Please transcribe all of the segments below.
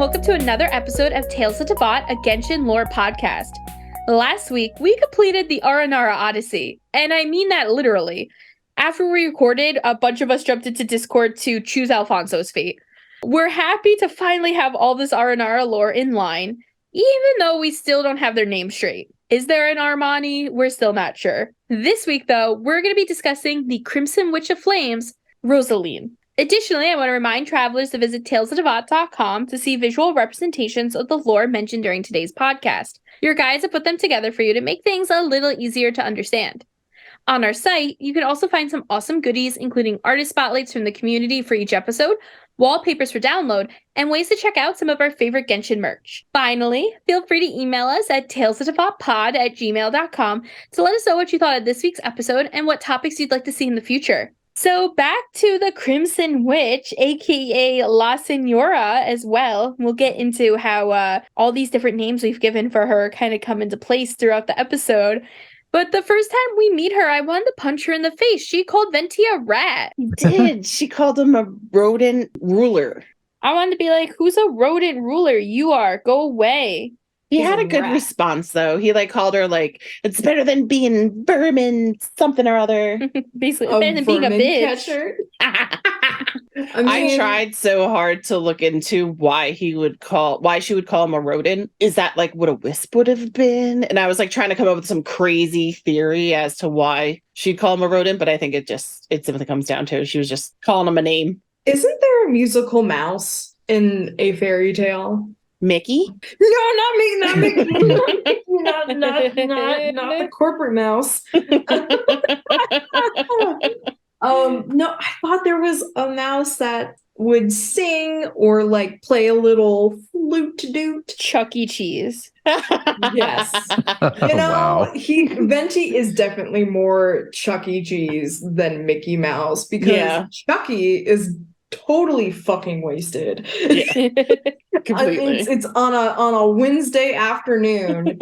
welcome to another episode of Tales of Teyvat, a Genshin lore podcast. Last week, we completed the Aranara Odyssey, and I mean that literally. After we recorded, a bunch of us jumped into Discord to choose Alfonso's fate. We're happy to finally have all this Aranara lore in line, even though we still don't have their name straight. Is there an Armani? We're still not sure. This week, though, we're going to be discussing the Crimson Witch of Flames, Rosaline. Additionally, I want to remind travelers to visit talesoftevat.com to see visual representations of the lore mentioned during today's podcast. Your guides have put them together for you to make things a little easier to understand. On our site, you can also find some awesome goodies, including artist spotlights from the community for each episode, wallpapers for download, and ways to check out some of our favorite Genshin merch. Finally, feel free to email us at talesoftevatpod@gmail.com to let us know what you thought of this week's episode and what topics you'd like to see in the future. So back to the Crimson Witch, aka La Senora as well. We'll get into how all these different names we've given for her kind of come into place throughout the episode. But the first time we meet her, I wanted to punch her in the face. She called Venti a rat. She did. She called him a rodent ruler. I wanted to be like, who's a rodent ruler? You are. Go away. He had a good response, though. He called her it's better than being vermin something or other. Basically, better than being a bitch. I tried so hard to look into why she would call him a rodent. Is that what a wisp would have been? And I was trying to come up with some crazy theory as to why she'd call him a rodent, but I think it simply comes down to she was just calling him a name. Isn't there a musical mouse in a fairy tale? Mickey? No, not me, not not the corporate mouse. No, I thought there was a mouse that would sing or play a little flute doot. Chuck E. Cheese. Yes. Wow. Venti is definitely more Chuck E. Cheese than Mickey Mouse because Chucky is totally fucking wasted. Yeah. Completely. It's on a Wednesday afternoon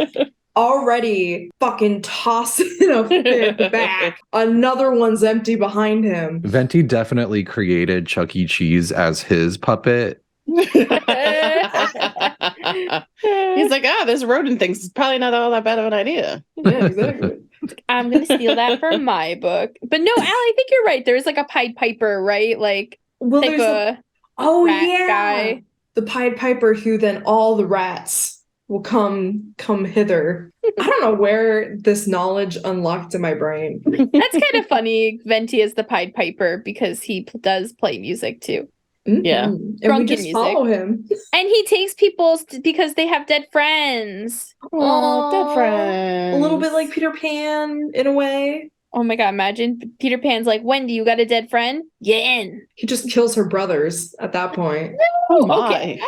already fucking tossing a fit back. Another one's empty behind him. Venti definitely created Chuck E. Cheese as his puppet. He's this rodent thing's probably not all that bad of an idea. Yeah, exactly. I'm gonna steal that for my book. But no, Al, I think you're right. There's a Pied Piper, right? Well, there's rat guy. The Pied Piper who then all the rats will come hither. I don't know where this knowledge unlocked in my brain. That's kind of funny. Venti is the Pied Piper because he does play music too. Mm-hmm. Yeah. And Drunken we just music. follow him. And he takes people because they have dead friends. Oh, dead friends. A little bit like Peter Pan in a way. Oh my god, imagine Peter Pan's like, Wendy, you got a dead friend? Get in. He just kills her brothers at that point. Oh my. Okay.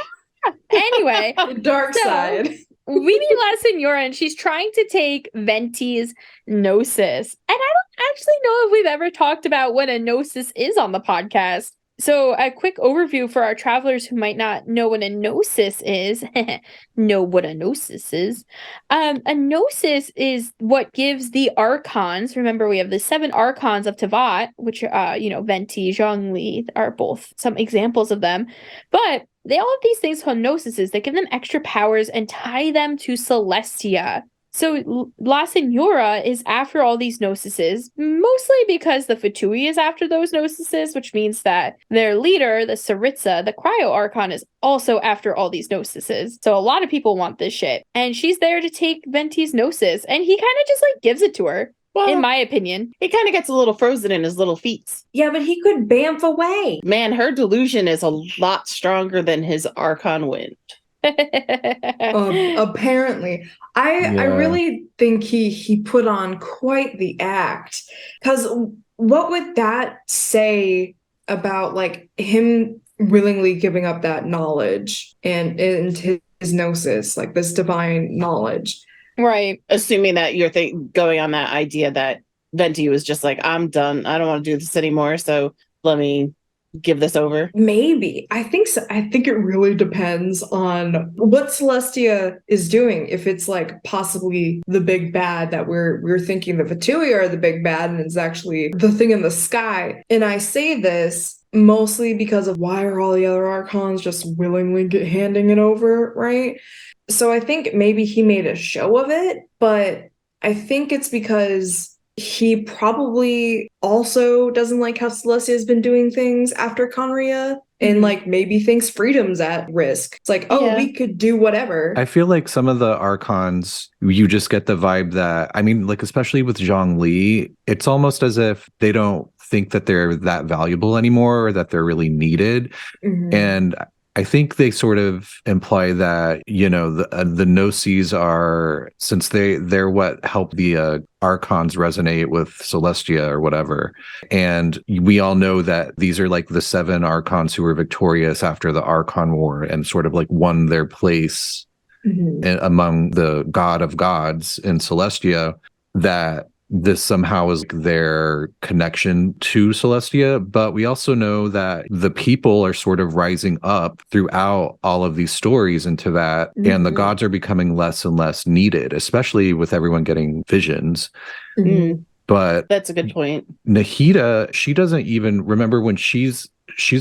Anyway. The dark side. We meet La Senora and she's trying to take Venti's Gnosis. And I don't actually know if we've ever talked about what a Gnosis is on the podcast. So a quick overview for our travelers who might not know what a Gnosis is. Know what a Gnosis is. A Gnosis is what gives the Archons. Remember, we have the 7 Archons of Teyvat, which, Venti, Zhongli are both some examples of them. But they all have these things called Gnosises that give them extra powers and tie them to Celestia. So La Senora is after all these Gnosises, mostly because the Fatui is after those Gnosises, which means that their leader, the Saritsa, the Cryo Archon, is also after all these Gnosises. So a lot of people want this shit. And she's there to take Venti's Gnosis, and he kind of just gives it to her, in my opinion. He kind of gets a little frozen in his little feet. Yeah, but he could bamf away. Man, her delusion is a lot stronger than his Archon wind. Apparently. I really think he put on quite the act, because what would that say about him willingly giving up that knowledge and his gnosis, this divine knowledge, right? Assuming that you're going on that idea that Venti was just I'm done, I don't want to do this anymore, so let me give this over? Maybe. I think so. I think it really depends on what Celestia is doing. If it's possibly the big bad that we're thinking the Fatui are the big bad and it's actually the thing in the sky. And I say this mostly because of why are all the other Archons just willingly handing it over, right? So I think maybe he made a show of it, but I think it's because he probably also doesn't like how Celestia has been doing things after Conria, and like maybe thinks freedom's at risk. It's like, oh, we could do whatever. I feel like some of the Archons, you just get the vibe that, I mean, like, especially with Zhongli, it's almost as if they don't think that they're that valuable anymore or that they're really needed. And I think they sort of imply that, you know, the Gnosis are, since they're what help the Archons resonate with Celestia or whatever. And we all know that these are like the 7 Archons who were victorious after the Archon War and sort of like won their place among the god of gods in Celestia, that this somehow is their connection to Celestia. But we also know that the people are sort of rising up throughout all of these stories into that, and the gods are becoming less and less needed, especially with everyone getting visions. But that's a good point. Nahida, she doesn't even remember when she's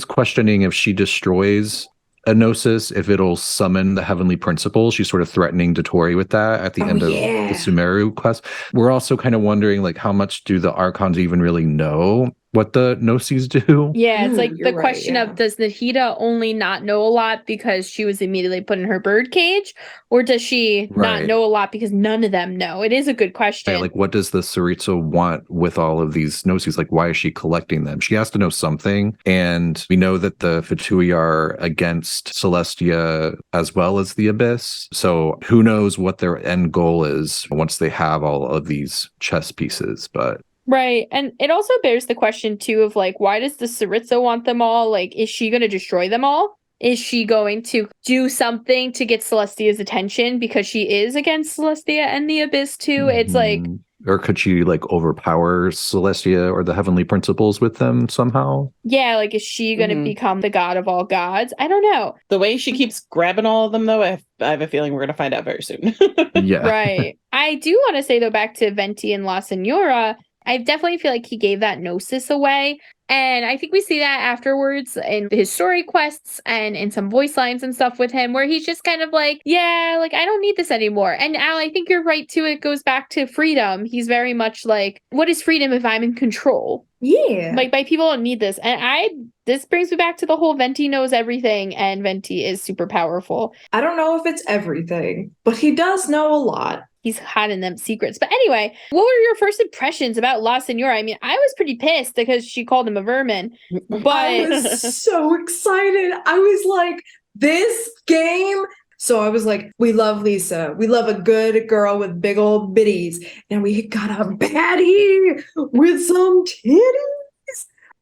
questioning if she destroys a Gnosis, if it'll summon the heavenly principle. She's sort of threatening Dottore with that at the end of the Sumeru quest. We're also kind of wondering, like, how much do the Archons even really know what the Gnosis do? Yeah, it's like the question of, does Nahida only not know a lot because she was immediately put in her bird cage? Or does she not know a lot because none of them know? It is a good question. Right, like, what does the Tsaritsa want with all of these Gnosis? Like, why is she collecting them? She has to know something. And we know that the Fatui are against Celestia as well as the Abyss. So who knows what their end goal is once they have all of these chess pieces. But right. And it also bears the question, too, of like, why does the Tsaritsa want them all? Like, is she going to destroy them all? Is she going to do something to get Celestia's attention because she is against Celestia and the Abyss, too? It's like... Or could she, like, overpower Celestia or the heavenly principles with them somehow? Yeah, like, is she going to become the god of all gods? I don't know. The way she keeps grabbing all of them, though, I have a feeling we're going to find out very soon. Right. I do want to say, though, back to Venti and La Signora, I definitely feel like he gave that Gnosis away. And I think we see that afterwards in his story quests and in some voice lines and stuff with him, where he's just kind of like, yeah, like, I don't need this anymore. And Al, I think you're right, too. It goes back to freedom. He's very much like, what is freedom if I'm in control? Yeah. Like, my people don't need this. And this brings me back to the whole Venti knows everything and Venti is super powerful. I don't know if it's everything, but he does know a lot. He's hiding them secrets. But anyway, what were your first impressions about La Signora? I mean, I was pretty pissed because she called him a vermin. But I was so excited. I was like, this game. So I was like, we love Lisa. We love a good girl with big old bitties. And we got a baddie with some titties.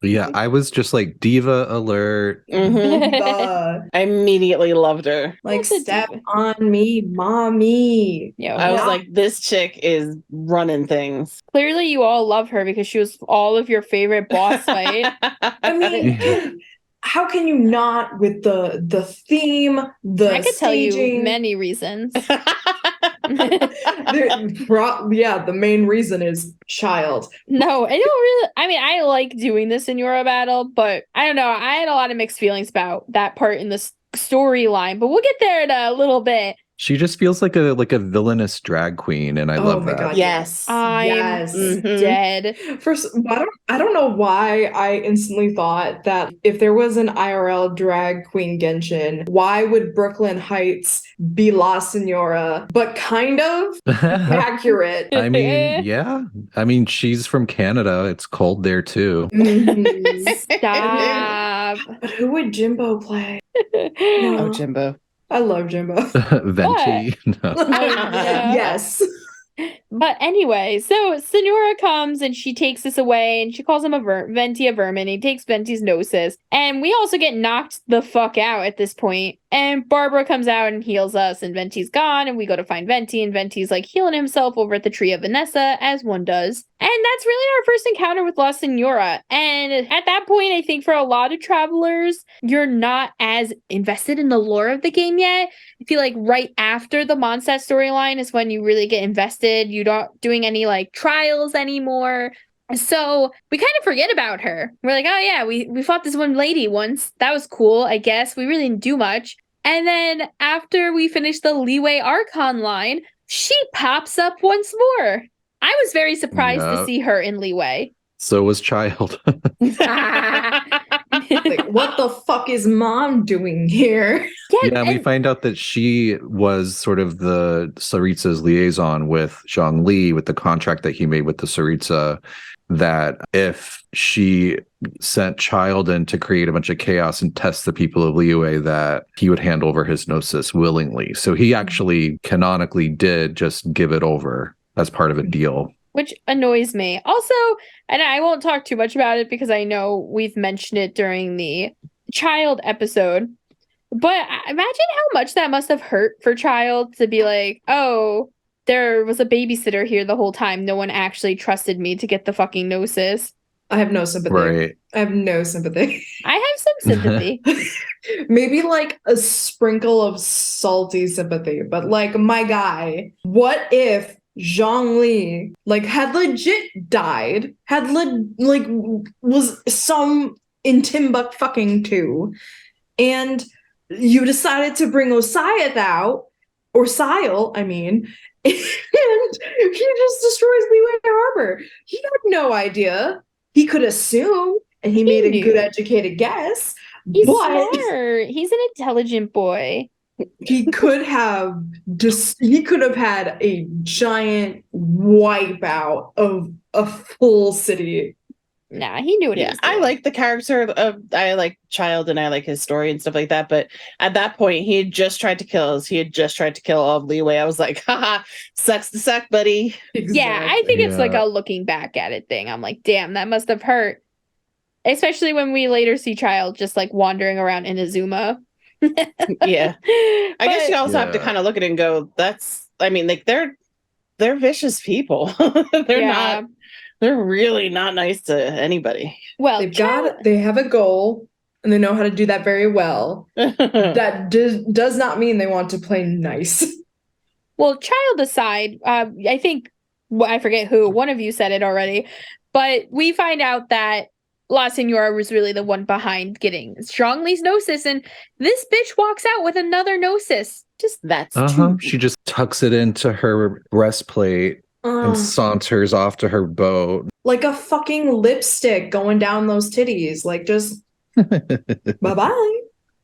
Yeah, I was just like, diva alert. Diva. I immediately loved her. Like, step on me, mommy. Yeah, I was like, this chick is running things. Clearly you all love her because she was all of your favorite boss fight. I mean, how can you not with the theme, the I could staging? tell you many reasons. The main reason is child. No, I don't really. I mean, I like doing this in Euro Battle, but I don't know. I had a lot of mixed feelings about that part in the storyline, but we'll get there in a little bit. She just feels like a villainous drag queen, and I love that. God, yes, I'm dead. First, I don't know why I instantly thought that if there was an IRL drag queen Genshin, why would Brooklyn Heights be La Signora? But kind of accurate. I mean, yeah. I mean, she's from Canada. It's cold there too. Stop. But who would Jimbo play? Oh, Jimbo. I love Jimbo. Venti. No. Yes. But anyway, so Signora comes and she takes this away and she calls him Venti a vermin. He takes Venti's Gnosis. And we also get knocked the fuck out at this point. And Barbara comes out and heals us and Venti's gone and we go to find Venti and Venti's like healing himself over at the Tree of Vanessa, as one does. And that's really our first encounter with La Signora. And at that point, I think for a lot of travelers, you're not as invested in the lore of the game yet. I feel like right after the Mondstadt storyline is when you really get invested. You're not doing any like trials anymore. So we kind of forget about her. We're like, oh yeah, we fought this one lady once. That was cool, I guess. We really didn't do much. And then after we finish the Liyue Archon line, she pops up once more. I was very surprised to see her in Liyue. So was Child. Like, what the fuck is mom doing here? Yeah, and we find out that she was sort of the Saritsa's liaison with Zhongli, with the contract that he made with the Saritsa, that if she sent Child in to create a bunch of chaos and test the people of Liyue, that he would hand over his Gnosis willingly. So he actually canonically did just give it over as part of a deal. Which annoys me. Also, and I won't talk too much about it because I know we've mentioned it during the Child episode, but imagine how much that must have hurt for Child to be like, oh, there was a babysitter here the whole time. No one actually trusted me to get the fucking Gnosis. I have no sympathy. Right. I have no sympathy. I have some sympathy. Maybe like a sprinkle of salty sympathy, but like, my guy, what if Zhongli had legit died, was some in Timbuk fucking 2, and you decided to bring Osayat out, or Sile, I mean, and he just destroys Liyue Harbor. He had no idea. He could assume, and he made a good educated guess. He's smart. He's an intelligent boy. He could have had a giant wipeout of a full city. Nah, he knew what he was doing. I like the character of I like Child and I like his story and stuff like that. But at that point, he had just tried to kill us. He had just tried to kill all of Liyue. I was like, haha, sucks to suck, buddy. Exactly. Yeah, I think it's like a looking back at it thing. I'm like, damn, that must have hurt. Especially when we later see Child just like wandering around Inazuma. Yeah. I guess you also have to kind of look at it and go, they're vicious people. They're really not nice to anybody. Well, they have a goal and they know how to do that very well. That does not mean they want to play nice. Well, Child aside, I think I forget who, one of you said it already, but we find out that La Senora was really the one behind getting Zhongli's Gnosis, and this bitch walks out with another Gnosis. She just tucks it into her breastplate and saunters off to her boat. Like a fucking lipstick going down those titties. Like, just bye-bye.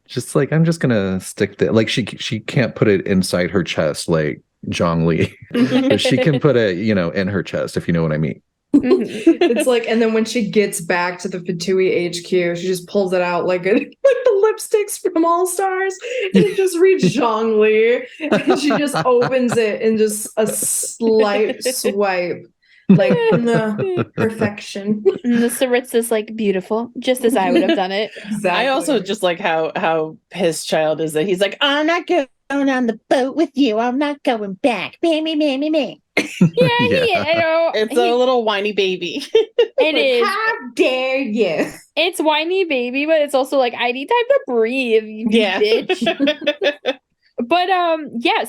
Just like, I'm just gonna stick that. Like, she can't put it inside her chest like Zhongli. But she can put it, in her chest, if you know what I mean. It's like, and then when she gets back to the Fatui HQ, she just pulls it out like the lipsticks from All Stars, and it just reads Zhongli, and she just opens it and just a slight swipe, like perfection. And the Saritsa's like beautiful, just as I would have done it. Exactly. I also just like how his Child is that he's like, I'm not going on the boat with you. I'm not going back. Me. I know. It's a little whiny baby. It is. How dare you? It's whiny baby, but it's also like, I need time to breathe, you bitch. But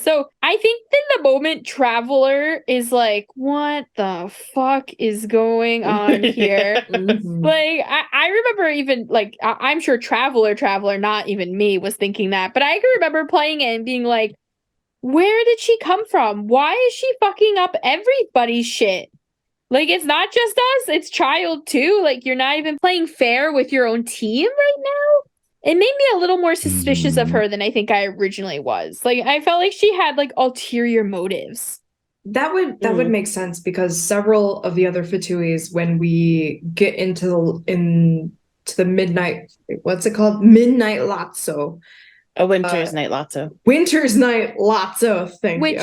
so I think that the moment Traveler is like, what the fuck is going on here? Like, I remember even like, I'm sure Traveler, not even me, was thinking that, but I can remember playing it and being like, where did she come from? Why is she fucking up everybody's shit? Like, it's not just us, it's Child too. Like, you're not even playing fair with your own team right now. It made me a little more suspicious of her than I think I originally was. Like, I felt like she had like ulterior motives. That would make sense, because several of the other Fatuis, when we get into the midnight, what's it called? Midnight Lotso. A Winter's Night Lotso. Winter's Night Lotso, Which,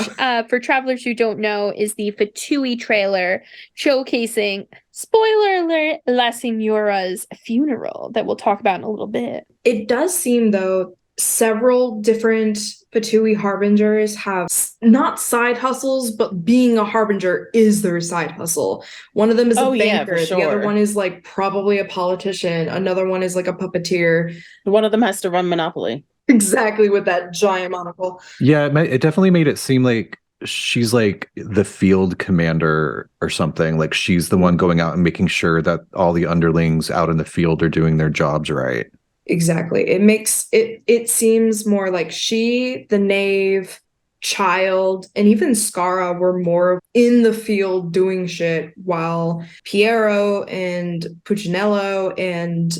for travelers who don't know, is the Fatui trailer showcasing, spoiler alert, La Senora's funeral that we'll talk about in a little bit. It does seem, though, several different Fatui harbingers have not side hustles, but being a harbinger is their side hustle. One of them is a banker. For sure. The other one is like probably a politician. Another one is like a puppeteer. One of them has to run Monopoly. Exactly, with that giant monocle. Yeah, it definitely made it seem like she's like the field commander or something. Like she's the one going out and making sure that all the underlings out in the field are doing their jobs right. Exactly. It seems more like she, the knave, Child, and even Skara were more in the field doing shit, while Piero and Puccinello and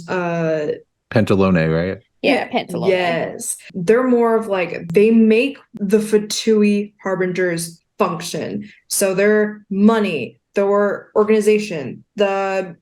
Pantalone, right? Yeah, Pantalone. Yes. They're more of like, they make the Fatui harbingers function. So their money, their organization, the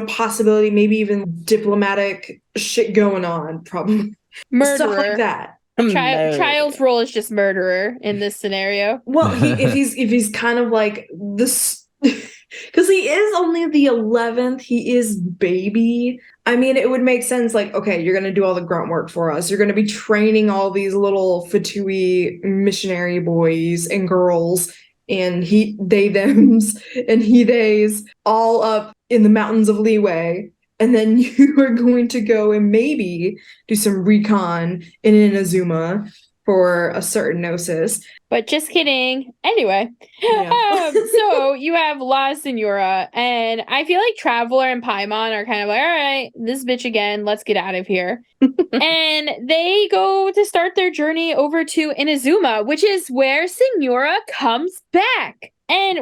possibility, maybe even diplomatic shit going on, probably Murderer. Stuff like that. Child's role is just murderer in this scenario. Well, if he's kind of like this, because he is only the 11th, he is baby. I mean, it would make sense. Like, okay, you're gonna do all the grunt work for us. You're gonna be training all these little Fatui missionary boys and girls, and they thems and he theys all up in the mountains of Leeway. And then you are going to go and maybe do some recon in Inazuma for a certain Gnosis. But just kidding. Anyway, Yeah. so you have La Senora, and I feel like Traveler and Paimon are kind of like, all right, this bitch again, let's get out of here. And they go to start their journey over to Inazuma, which is where Senora comes back. And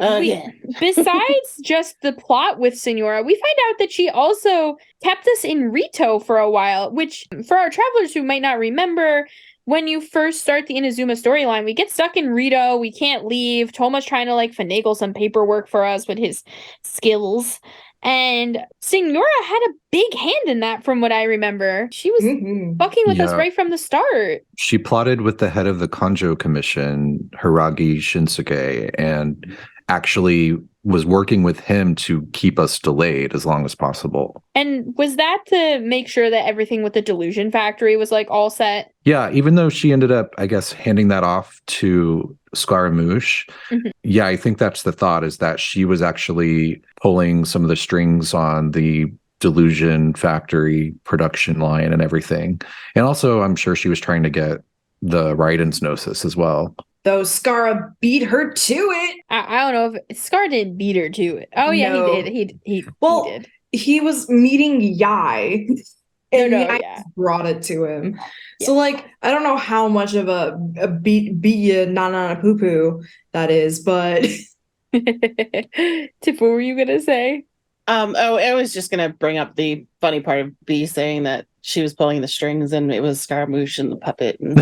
besides just the plot with Senora, we find out that she also kept us in Rito for a while, which for our travelers who might not remember, when you first start the Inazuma storyline, we get stuck in Rito. We can't leave. Toma's trying to like finagle some paperwork for us with his skills. And Senora had a big hand in that from what I remember. She was fucking with us right from the start. She plotted with the head of the Kanjo Commission, Hiragi Shinsuke, and actually was working with him to keep us delayed as long as possible. And was that to make sure that everything with the Delusion Factory was like all set? Yeah, even though she ended up, I guess, handing that off to Scaramouche. Yeah, I think that's the thought, is that she was actually pulling some of the strings on the Delusion Factory production line and everything. And also, I'm sure she was trying to get the Raiden's Gnosis as well. Though Skara beat her to it. I don't know if Scar didn't beat her to it. Oh yeah, No. he did. He did. He was meeting Yai. And Yai brought it to him. Yeah. So like, I don't know how much of a beat ya na poo poo that is, but Tiff, what were you gonna say? I was just gonna bring up the funny part of B saying that she was pulling the strings and it was Scaramouche and the puppet, and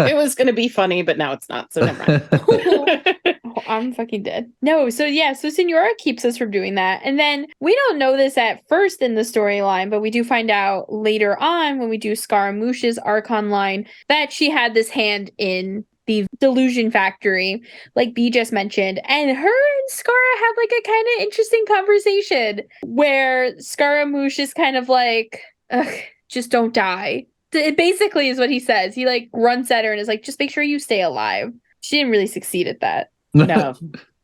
it was gonna be funny, but now it's not, so never mind. I'm fucking dead. No, so Senora keeps us from doing that. And then we don't know this at first in the storyline, but we do find out later on when we do Scaramouche's Archon line that she had this hand in the Delusion Factory, like B just mentioned. And her and Skara have like a kind of interesting conversation where Scaramouche is kind of like, just don't die. It basically is what he says. He like grunts at her and is like, just make sure you stay alive. She didn't really succeed at that. No,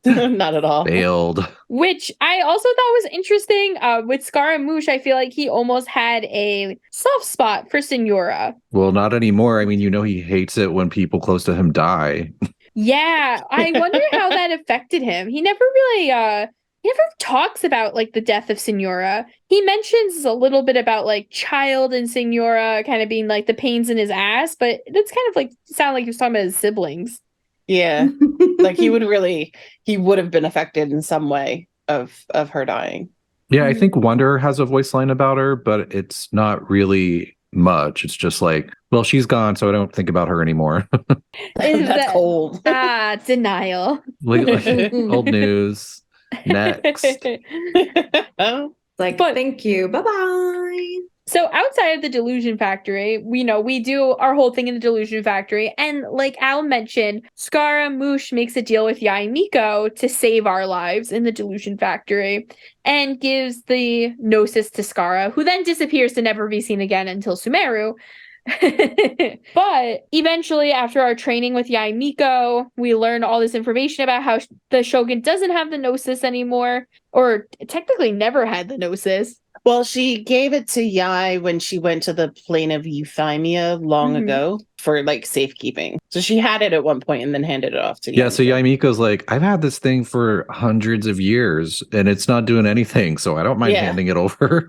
not at all. Failed. Which I also thought was interesting. With Scaramouche, I feel like he almost had a soft spot for Senora. Well, not anymore. I mean, he hates it when people close to him die. Yeah, I wonder how that affected him. He never really he never talks about like the death of Senora. He mentions a little bit about like Child and Senora kind of being like the pains in his ass, but that's kind of like sound like he was talking about his siblings. Yeah, like he would have been affected in some way of her dying. Yeah, I think Wonder has a voice line about her, but it's not really much. It's just like, well, she's gone, so I don't think about her anymore. That's cold. Denial. like old news. Next. like, thank you. Bye-bye. So outside of the Delusion Factory, we do our whole thing in the Delusion Factory. And like Al mentioned, Scaramouche makes a deal with Yae Miko to save our lives in the Delusion Factory and gives the Gnosis to Skara, who then disappears to never be seen again until Sumeru. But eventually, after our training with Yae Miko, we learn all this information about how the Shogun doesn't have the Gnosis anymore, or technically never had the Gnosis. Well, she gave it to Yai when she went to the plane of Euthymia long ago for like safekeeping. So she had it at one point and then handed it off to Yaimiko. Yeah, so Yaimiko's like, I've had this thing for hundreds of years and it's not doing anything, so I don't mind handing it over.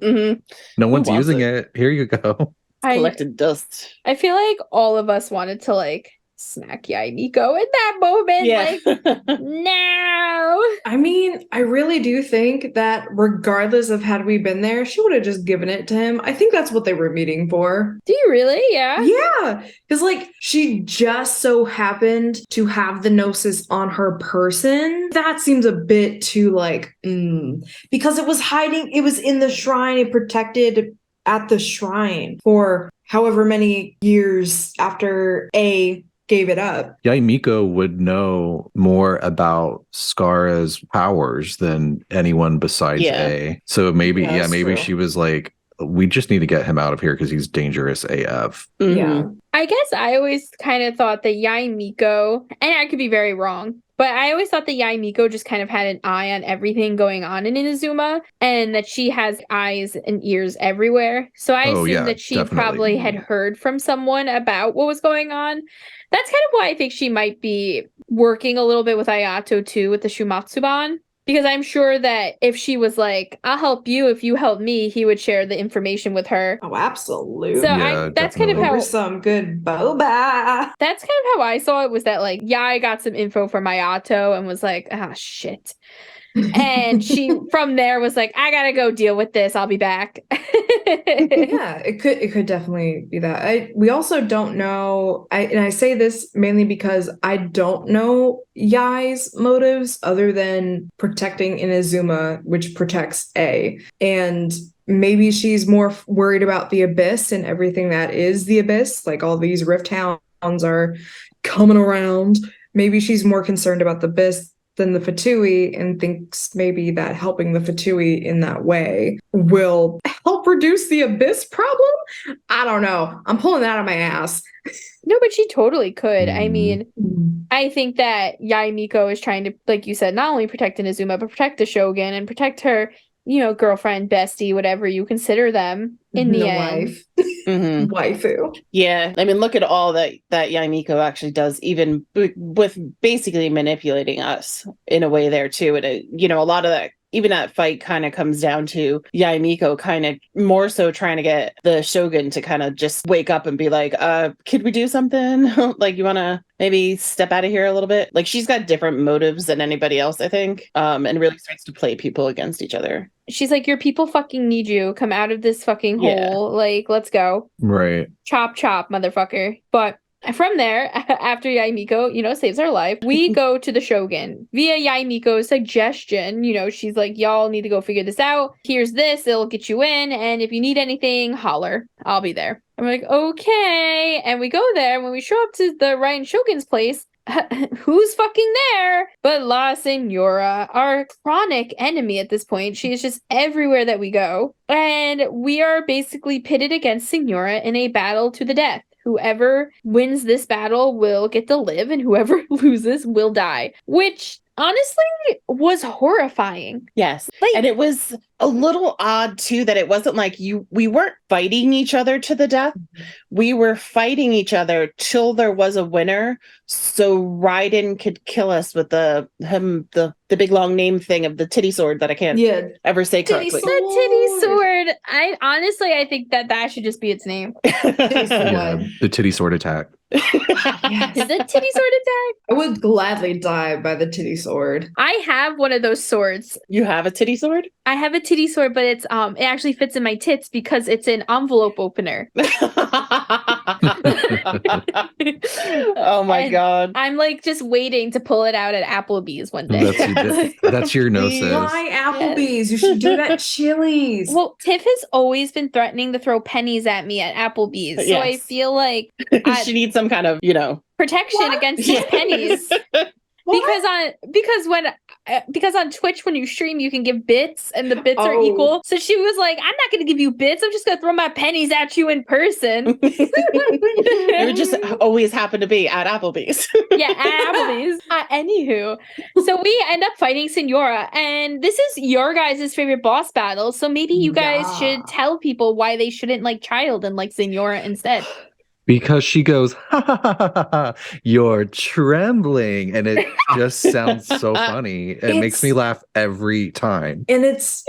No one's using it. Here you go. Collected dust. I feel like all of us wanted to like smack Yaimiko in that moment. Yeah. Like, no. I mean, I really do think that regardless of had we been there, she would have just given it to him. I think that's what they were meeting for. Do you really? Yeah. Yeah. Because like she just so happened to have the gnosis on her person. That seems a bit too like, because it was hiding, it was in the shrine, it protected at the shrine for however many years after A gave it up. Yaimiko would know more about Skara's powers than anyone besides A. So maybe, maybe she was like, we just need to get him out of here because he's dangerous AF. Yeah. I guess I always kind of thought that Yaimiko, and I could be very wrong, but I always thought that Yaimiko just kind of had an eye on everything going on in Inazuma, and that she has eyes and ears everywhere. So I assume that she probably had heard from someone about what was going on. That's kind of why I think she might be working a little bit with Ayato too, with the Shumatsuban. Because I'm sure that if she was like, I'll help you if you help me, he would share the information with her. Oh, absolutely. So that's kind of how some good boba. That's kind of how I saw it, was that like, I got some info from Ayato and was like, ah, shit. And she from there was like, I gotta go deal with this. I'll be back. Yeah, it could definitely be that. We also don't know. I say this mainly because I don't know Yai's motives other than protecting Inazuma, which protects A. And maybe she's more worried about the Abyss and everything that is the Abyss. Like all these Rift Hounds are coming around. Maybe she's more concerned about the Abyss than the Fatui and thinks maybe that helping the Fatui in that way will help reduce the Abyss problem. I don't know. I'm pulling that out of my ass. No, but she totally could. I mean, I think that Yaimiko is trying to, like you said, not only protect Inazuma, but protect the Shogun and protect her, girlfriend, bestie, whatever you consider them in the end. Wife. Waifu. Yeah. I mean, look at all that Yaimiko actually does, even with basically manipulating us in a way there too. And, a lot of that, even that fight kind of comes down to Yaimiko kind of more so trying to get the Shogun to kind of just wake up and be like, could we do something? Like, you want to maybe step out of here a little bit? Like, she's got different motives than anybody else, I think, and really starts to play people against each other. She's like, your people fucking need you. Come out of this fucking hole. Like, let's go. Right. Chop, chop, motherfucker. But from there, after Yaimiko, saves our life, we go to the Shogun via Yaimiko's suggestion. She's like, y'all need to go figure this out. Here's this. It'll get you in. And if you need anything, holler. I'll be there. I'm like, okay. And we go there. When we show up to the Ryan Shogun's place, who's fucking there but La Senora, our chronic enemy at this point. She is just everywhere that we go. And we are basically pitted against Senora in a battle to the death. Whoever wins this battle will get to live, and whoever loses will die. Which, honestly, was horrifying. Yes. And it was a little odd, too, that it wasn't like we weren't fighting each other to the death. We were fighting each other till there was a winner, so Raiden could kill us with the big long name thing of the titty sword that I can't ever say correctly. The titty sword. I think that should just be its name. The titty sword attack. Yes. Is it titty sword attack? I would gladly die by the titty sword. I have one of those swords. You have a titty sword? I have a titty sword, but it's it actually fits in my tits because it's an envelope opener. Oh my god. I'm like just waiting to pull it out at Applebee's one day. That's your gnosis. Why Applebee's? You should do that at Chili's. Well, Tiff has always been threatening to throw pennies at me at Applebee's. So I feel like she needs some kind of, protection against these pennies. Because on Twitch when you stream you can give bits and the bits are equal. So she was like, I'm not going to give you bits. I'm just going to throw my pennies at you in person. It would just always happen to be at Applebee's. Yeah, at Applebee's. Anywho, so we end up fighting Senora, and this is your guys' favorite boss battle. So maybe you guys should tell people why they shouldn't like Childe and like Senora instead. Because she goes, ha, ha, ha, ha, ha, you're trembling. And it just sounds so funny. It makes me laugh every time. And it's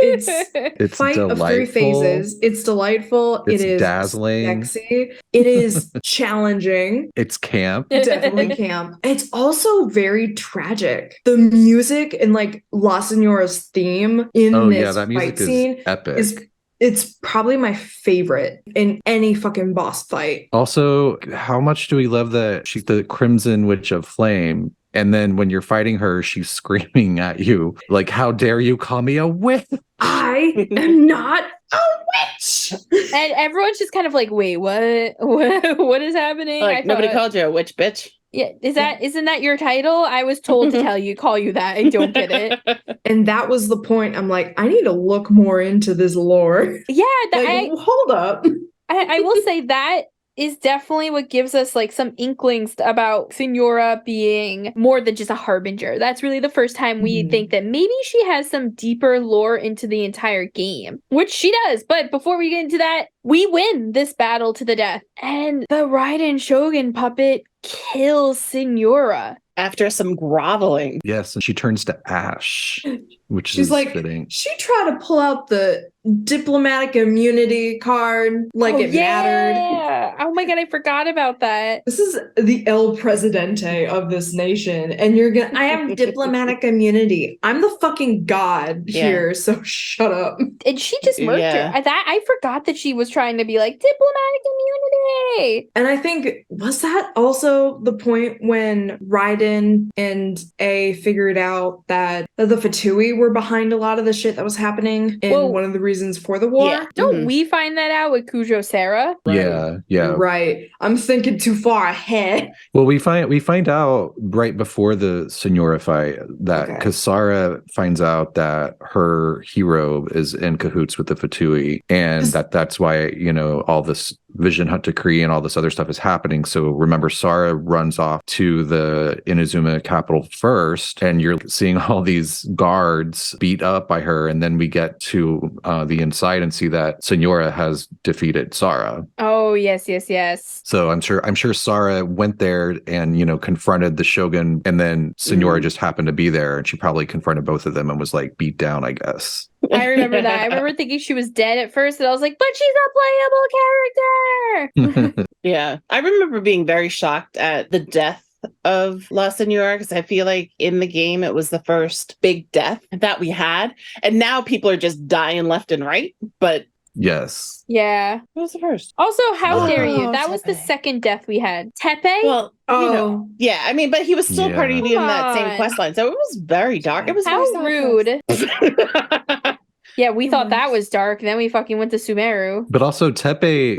fight delightful. Of three phases. It's delightful. It's it is dazzling. Sexy. It is challenging. It's camp. Definitely camp. It's also very tragic. The music and like La Senora's theme in this that music fight scene is epic. It's probably my favorite in any fucking boss fight. Also, how much do we love that she's the Crimson Witch of Flame? And then when you're fighting her, she's screaming at you, like, how dare you call me a witch? I am not a witch. And everyone's just kind of like, wait, what is happening? Like, nobody called you a witch, bitch. Yeah, isn't that your title? I was told to call you that. I don't get it. And that was the point. I'm like, I need to look more into this lore. Yeah, hold up. I will say that is definitely what gives us like some inklings about Senora being more than just a harbinger. That's really the first time we think that maybe she has some deeper lore into the entire game, which she does. But before we get into that, we win this battle to the death, and the Raiden Shogun puppet kills Senora. After some groveling. Yes, and she turns to ash, which She's is like, fitting. She tried to pull out the diplomatic immunity card like it mattered. Oh my god, I forgot about that. This is the El Presidente of this nation, and I have diplomatic immunity. I'm the fucking god here, so shut up. And she just murked her. I forgot that she was trying to be like diplomatic immunity. And I think, was that also the point when Raiden and A figured out that the Fatui were behind a lot of the shit that was happening, and one of the reasons for the war? Yeah. Don't we find that out with Kujo Sara? Right. Yeah. Right. I'm thinking too far ahead. Well, we find out right before the Senora fight that because Sara finds out that her hero is in cahoots with the Fatui, and that's why, all this Vision Hunt decree and all this other stuff is happening. So remember, Sara runs off to the Inazuma capital first, and you're seeing all these guards beat up by her, and then we get to the inside and see that Senora has defeated Sara. Oh yes. So I'm sure Sara went there and confronted the Shogun, and then Senora just happened to be there, and she probably confronted both of them and was like beat down, I guess. I remember that. I remember thinking she was dead at first, and I was like, but she's a playable character. Yeah. I remember being very shocked at the death of La Senora, because I feel like in the game it was the first big death that we had, and now people are just dying left and right, but yes. Yeah. It was the first. Also, how dare you? That Tepe. Was the second death we had. Tepe? Well, yeah, I mean, but he was still part of you in that same quest line, so it was very dark. It was how rude. Yeah, we thought that Mm-hmm. was dark, and then we fucking went to Sumeru. But also Tepe,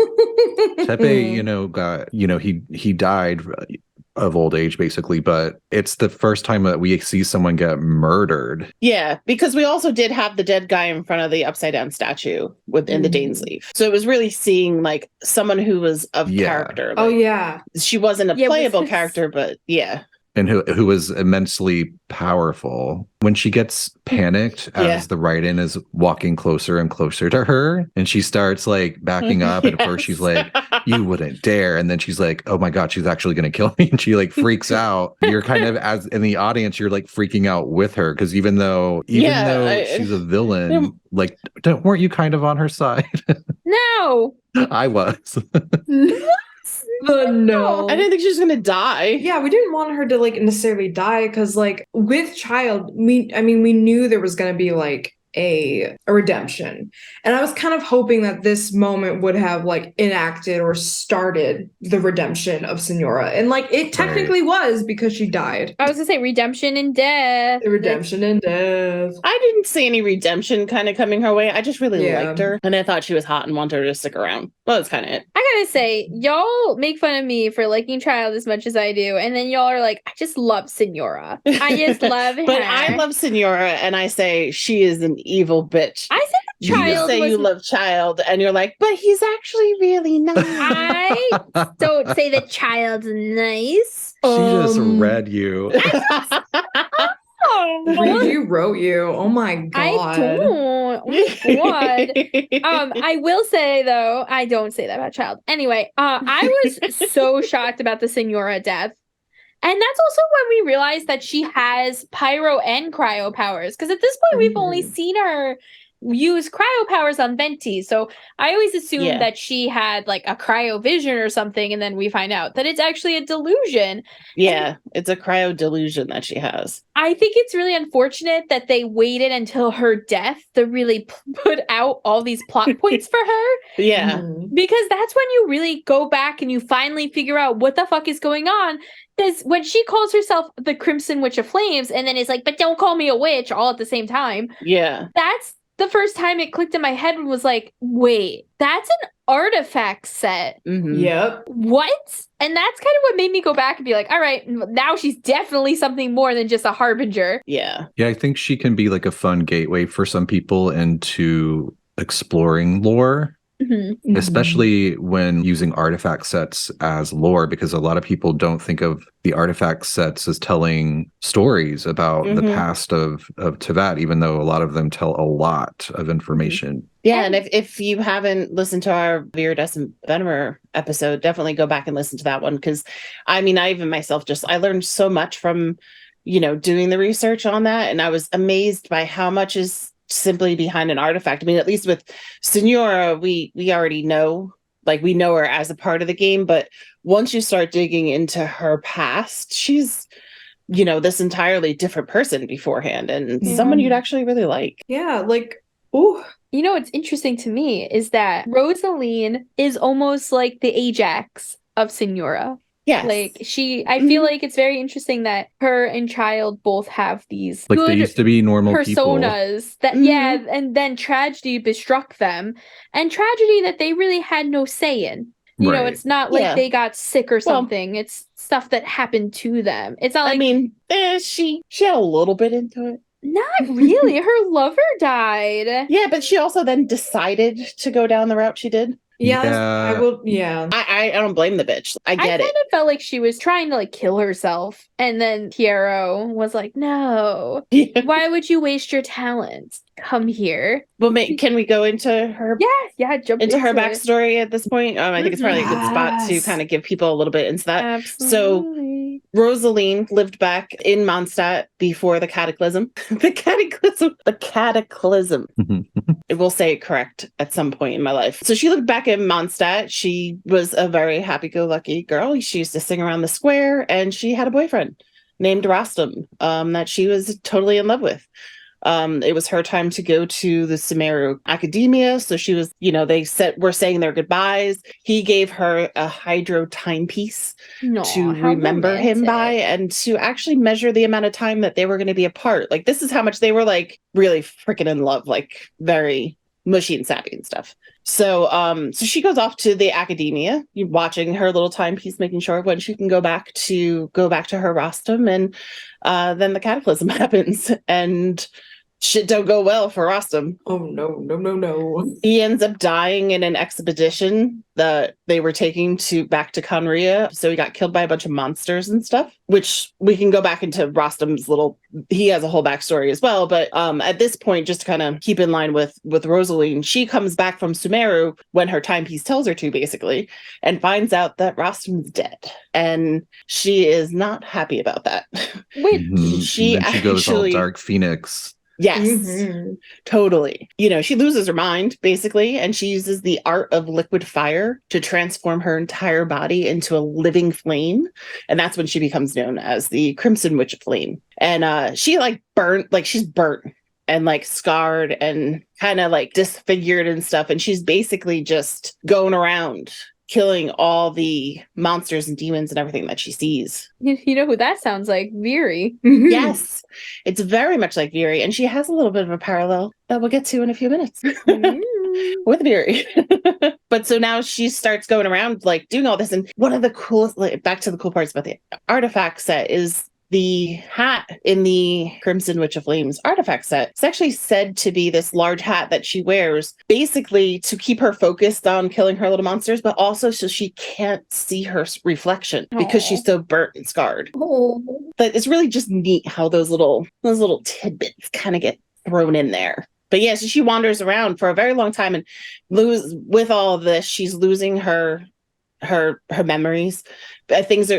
got, he died of old age, basically, but it's the first time that we see someone get murdered. Yeah, because we also did have the dead guy in front of the upside down statue within the Dainsleif. So it was really seeing like someone who was of character. Like, she wasn't a playable character, but yeah. And who was immensely powerful. When she gets panicked as the Raiden is walking closer and closer to her, and she starts like backing up, and at first she's like, you wouldn't dare, and then she's like, oh my god, she's actually gonna kill me, and she like freaks out. You're kind of, as in the audience, you're like freaking out with her, because even though she's a villain, like weren't you kind of on her side? No. I was. No, I didn't think she was gonna die. Yeah, we didn't want her to like necessarily die, because like with Childe, we knew there was gonna be like a redemption, and I was kind of hoping that this moment would have like enacted or started the redemption of Senora, and like it technically was, because she died. I was gonna say redemption and death. Redemption and death. I didn't see any redemption kind of coming her way. I just really liked her, and I thought she was hot and wanted her to stick around. Well, that's kind of it. I gotta say, y'all make fun of me for liking Child as much as I do, and then y'all are like, I just love Senora. I just love her. But I love Senora, and I say she is an evil bitch. I said the Child You say you love Child, and you're like, but he's actually really nice. I don't say the Child's nice. She just read you. Read you, wrote you. Oh my god. I don't. Oh my god. I will say though, I don't say that about Child. Anyway, I was so shocked about the Senora death. And that's also when we realized that she has pyro and cryo powers. Because at this point, we've only seen her use cryo powers on Venti. So I always assumed that she had like a cryo vision or something. And then we find out that it's actually a delusion. Yeah, it's a cryo delusion that she has. I think it's really unfortunate that they waited until her death to really put out all these plot points for her. Yeah. Because that's when you really go back and you finally figure out what the fuck is going on. Because when she calls herself the Crimson Witch of Flames and then is like, but don't call me a witch all at the same time. Yeah. That's the first time it clicked in my head and was like, wait, that's an artifact set. Yep. What? And that's kind of what made me go back and be like, all right, now she's definitely something more than just a harbinger. Yeah. Yeah, I think she can be like a fun gateway for some people into exploring lore. Especially when using artifact sets as lore, because a lot of people don't think of the artifact sets as telling stories about the past of Teyvat, even though a lot of them tell a lot of information. Yeah, and if you haven't listened to our Viridescent Venomer episode, definitely go back and listen to that one, because I mean, I even myself I learned so much from, doing the research on that, and I was amazed by how much is simply behind an artifact. I mean, at least with Senora, we already know, like, we know her as a part of the game, but once you start digging into her past, she's, this entirely different person beforehand, and someone you'd actually really like. Yeah, like, oh. What's interesting to me is that Rosaline is almost like the Ajax of Senora. Yes. Like I feel like it's very interesting that her and Child both have these like good they used to be normal personas people. that and then tragedy bestruck them, and tragedy that they really had no say in. It's not like they got sick or something. It's stuff that happened to them. It's not like, I mean, she had a little bit into it. Not really. Her lover died. Yeah, but she also then decided to go down the route she did. I will. Yeah, I don't blame the bitch. I get it. I kind of felt like she was trying to kill herself, and then Piero was like, "No, why would you waste your talent? Come here." Well, can we go into her? Yeah, jump into her backstory at this point. I think it's probably a good spot to kind of give people a little bit into that. Absolutely. So Rosaline lived back in Mondstadt before the Cataclysm. The Cataclysm. We'll say it correct at some point in my life. So she lived back in Mondstadt. She was a very happy-go-lucky girl. She used to sing around the square, and she had a boyfriend named Rostam that she was totally in love with. It was her time to go to the Sumeru Academia. So she was, were saying their goodbyes. He gave her a hydro timepiece to remember him by, and to actually measure the amount of time that they were going to be apart. Like, this is how much they were really freaking in love, like very mushy and sappy and stuff. So so she goes off to the Academia, watching her little timepiece, making sure when she can go back to her Rostam, and then the Cataclysm happens, and shit don't go well for Rostam. Oh, no. He ends up dying in an expedition that they were taking back to Conria. So he got killed by a bunch of monsters and stuff, which we can go back into Rostam's he has a whole backstory as well. But at this point, just to kind of keep in line with Rosaline, she comes back from Sumeru when her timepiece tells her to, basically, and finds out that Rostam's dead. And she is not happy about that. Wait, she goes all Dark Phoenix. Yes, totally. She loses her mind, basically, and she uses the art of liquid fire to transform her entire body into a living flame. And that's when she becomes known as the Crimson Witch of Flame. And she she's burnt and scarred and kind of disfigured and stuff. And she's basically just going around killing all the monsters and demons and everything that she sees. You know who that sounds like? Viri. Yes, it's very much like Viri, and she has a little bit of a parallel that we'll get to in a few minutes. with Miri. But so now she starts going around like doing all this. And one of the coolest, like, back to the cool parts about the artifact set is the hat in the Crimson Witch of Flames artifact set. It's actually said to be this large hat that she wears basically to keep her focused on killing her little monsters, but also so she can't see her reflection because she's so burnt and scarred. But it's really just neat how those little tidbits kind of get thrown in there. But yeah, so she wanders around for a very long time and with all of this, she's losing her memories.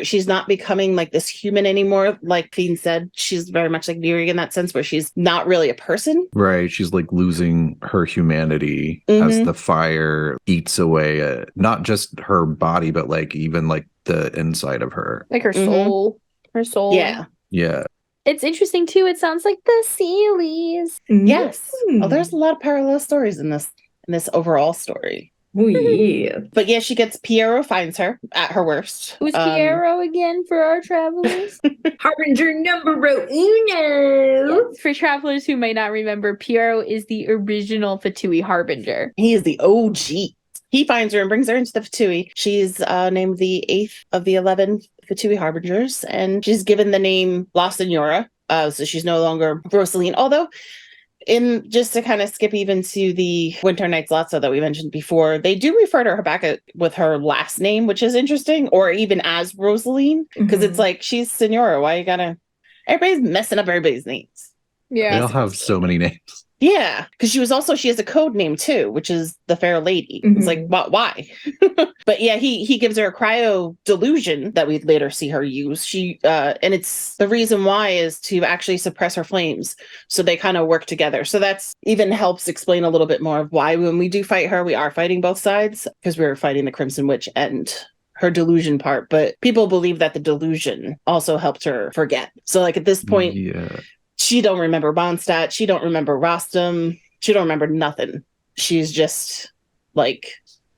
She's not becoming like this human anymore. Like Fiend said, she's very much like Miri in that sense, where she's not really a person. Right. She's like losing her humanity as the fire eats away at not just her body, but like even like the inside of her. Like her soul. Her soul. Yeah. Yeah. It's interesting too. It sounds like the Sealies. Yes. Oh, there's a lot of parallel stories in this overall story. Oh, yeah. But yeah, Piero finds her at her worst. Who's Piero again for our travelers? Harbinger numero uno. Yes, for travelers who may not remember, Piero is the original Fatui Harbinger. He is the OG. He finds her and brings her into the Fatui. She's named the 8th of the 11 Fatui Harbingers, and she's given the name La Senora. So she's no longer Rosaline. Although, just to kind of skip even to the Winter Night's Lazzo that we mentioned before, they do refer to her back with her last name, which is interesting, or even as Rosaline, because it's like, she's Senora. Why you gotta... Everybody's messing up everybody's names. Yeah. They all have so many names. Yeah, because she has a code name too, which is the Fair Lady. It's like, why? But yeah, he gives her a cryo delusion that we later see her use. And it's the reason why is to actually suppress her flames. So they kind of work together. So that's even helps explain a little bit more of why when we do fight her, we are fighting both sides, because we're fighting the Crimson Witch and her delusion part. But people believe that the delusion also helped her forget. So like at this point, she don't remember Mondstadt. She don't remember Rostam. She don't remember nothing. She's just like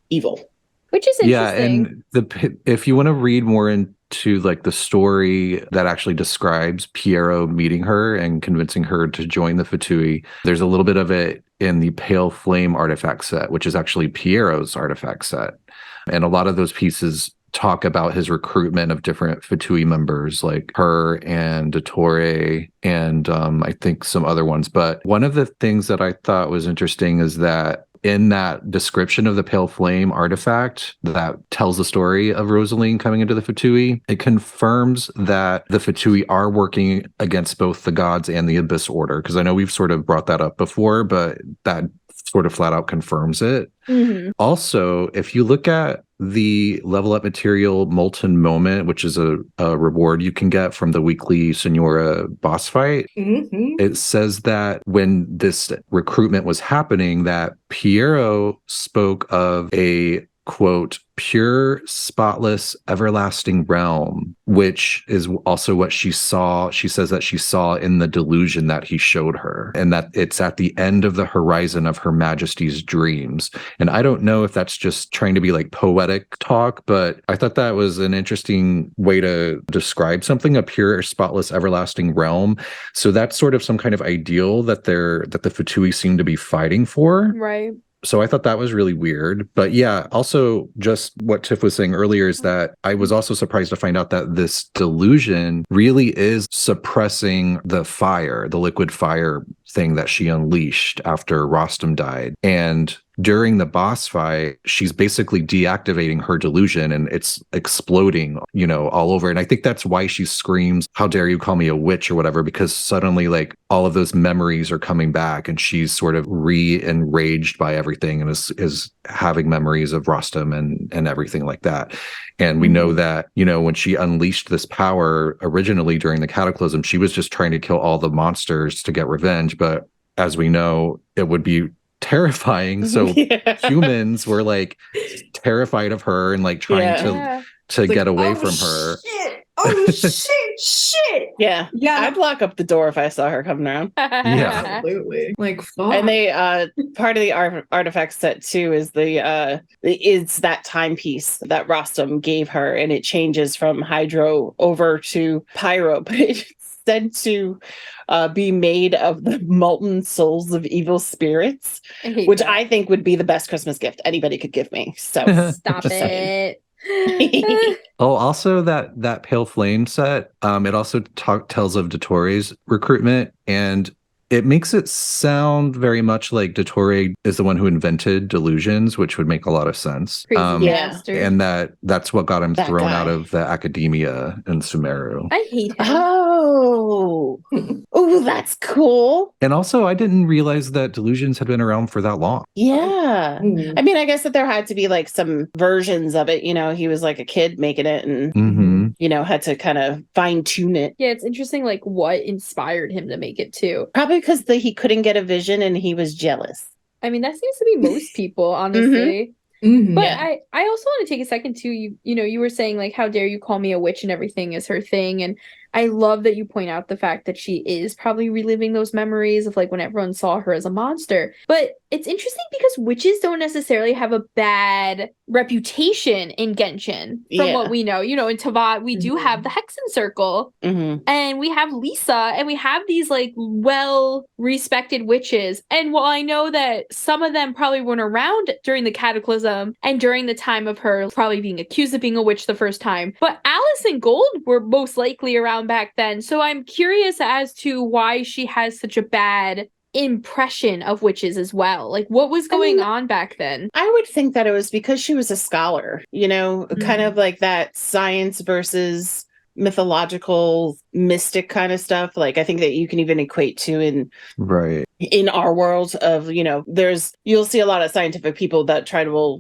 evil. Which is interesting. Yeah, and if you want to read more into like the story that actually describes Piero meeting her and convincing her to join the Fatui, there's a little bit of it in the Pale Flame artifact set, which is actually Piero's artifact set. And a lot of those pieces talk about his recruitment of different Fatui members like her and Dottore and I think some other ones. But one of the things that I thought was interesting is that in that description of the Pale Flame artifact that tells the story of Rosaline coming into the Fatui, it confirms that the Fatui are working against both the gods and the Abyss Order. Because I know we've sort of brought that up before, but that sort of flat out confirms it. Also, if you look at the level up material Molten Moment, which is a reward you can get from the weekly Senora boss fight, it says that when this recruitment was happening, that Piero spoke of a quote, pure, spotless, everlasting realm, which is also what she saw. She says that she saw in the delusion that he showed her, and that it's at the end of the horizon of Her Majesty's dreams. And I don't know if that's just trying to be like poetic talk, but I thought that was an interesting way to describe something, a pure, spotless, everlasting realm. So that's sort of some kind of ideal that the Fatui seem to be fighting for. Right. So I thought that was really weird. But yeah, also just what Tiff was saying earlier is that I was also surprised to find out that this delusion really is suppressing the fire, the liquid fire thing that she unleashed after Rostam died. And during the boss fight, she's basically deactivating her delusion and it's exploding, all over. And I think that's why she screams, "How dare you call me a witch," or whatever, because suddenly like all of those memories are coming back and she's sort of re-enraged by everything and is having memories of Rostam and everything like that. And we know that, when she unleashed this power originally during the Cataclysm, she was just trying to kill all the monsters to get revenge. But as we know, it would be terrifying. So humans were like terrified of her and like trying to get away from her. Shit. Oh shit. Yeah. I'd lock up the door if I saw her coming around. Yeah, absolutely. Like fuck. And they part of the artifact set too is it's that timepiece that Rostam gave her, and it changes from Hydro over to Pyro, but said to be made of the molten souls of evil spirits, which I think would be the best Christmas gift anybody could give me. So stop it. Oh, also that Pale Flame set, it also tells of Dottoro's recruitment, and it makes it sound very much like Dottore is the one who invented delusions, which would make a lot of sense. Crazy bastard. And that's what got him thrown out of the academia in Sumeru. I hate him. Oh, that's cool. And also, I didn't realize that delusions had been around for that long. Yeah. I mean, I guess that there had to be like some versions of it. You know, he was like a kid making it and, you know, had to kind of fine tune it. Yeah, it's interesting, like, what inspired him to make it too. Probably because he couldn't get a vision and he was jealous. I mean, that seems to be most people, honestly. But I also want to take a second too. You were saying like, how dare you call me a witch and everything is her thing. And I love that you point out the fact that she is probably reliving those memories of like when everyone saw her as a monster. But it's interesting because witches don't necessarily have a bad reputation in Genshin from what we know. You know, in Teyvat, we do have the Hexen Circle and we have Lisa and we have these like well-respected witches. And while I know that some of them probably weren't around during the Cataclysm and during the time of her probably being accused of being a witch the first time, but Alice and Gold were most likely around back then. So I'm curious as to why she has such a bad impression of witches as well. Like, what was going on back then? I would think that it was because she was a scholar, you know, kind of like that science versus mythological mystic kind of stuff. Like I think that you can even equate to in our world of, you know, you'll see a lot of scientific people that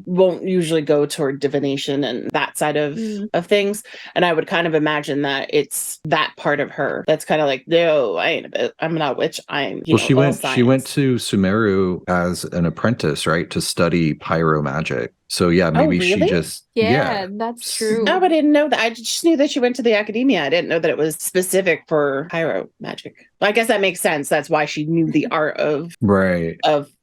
won't usually go toward divination and that side of things. And I would kind of imagine that it's that part of her that's kind of like, no, I'm not a witch. She went to Sumeru as an apprentice, right, to study pyromagic. So yeah, maybe she just that's true. No, but I didn't know that. I just knew that she went to the academia. I didn't know that it was specific for pyro magic. I guess that makes sense. That's why she knew the art of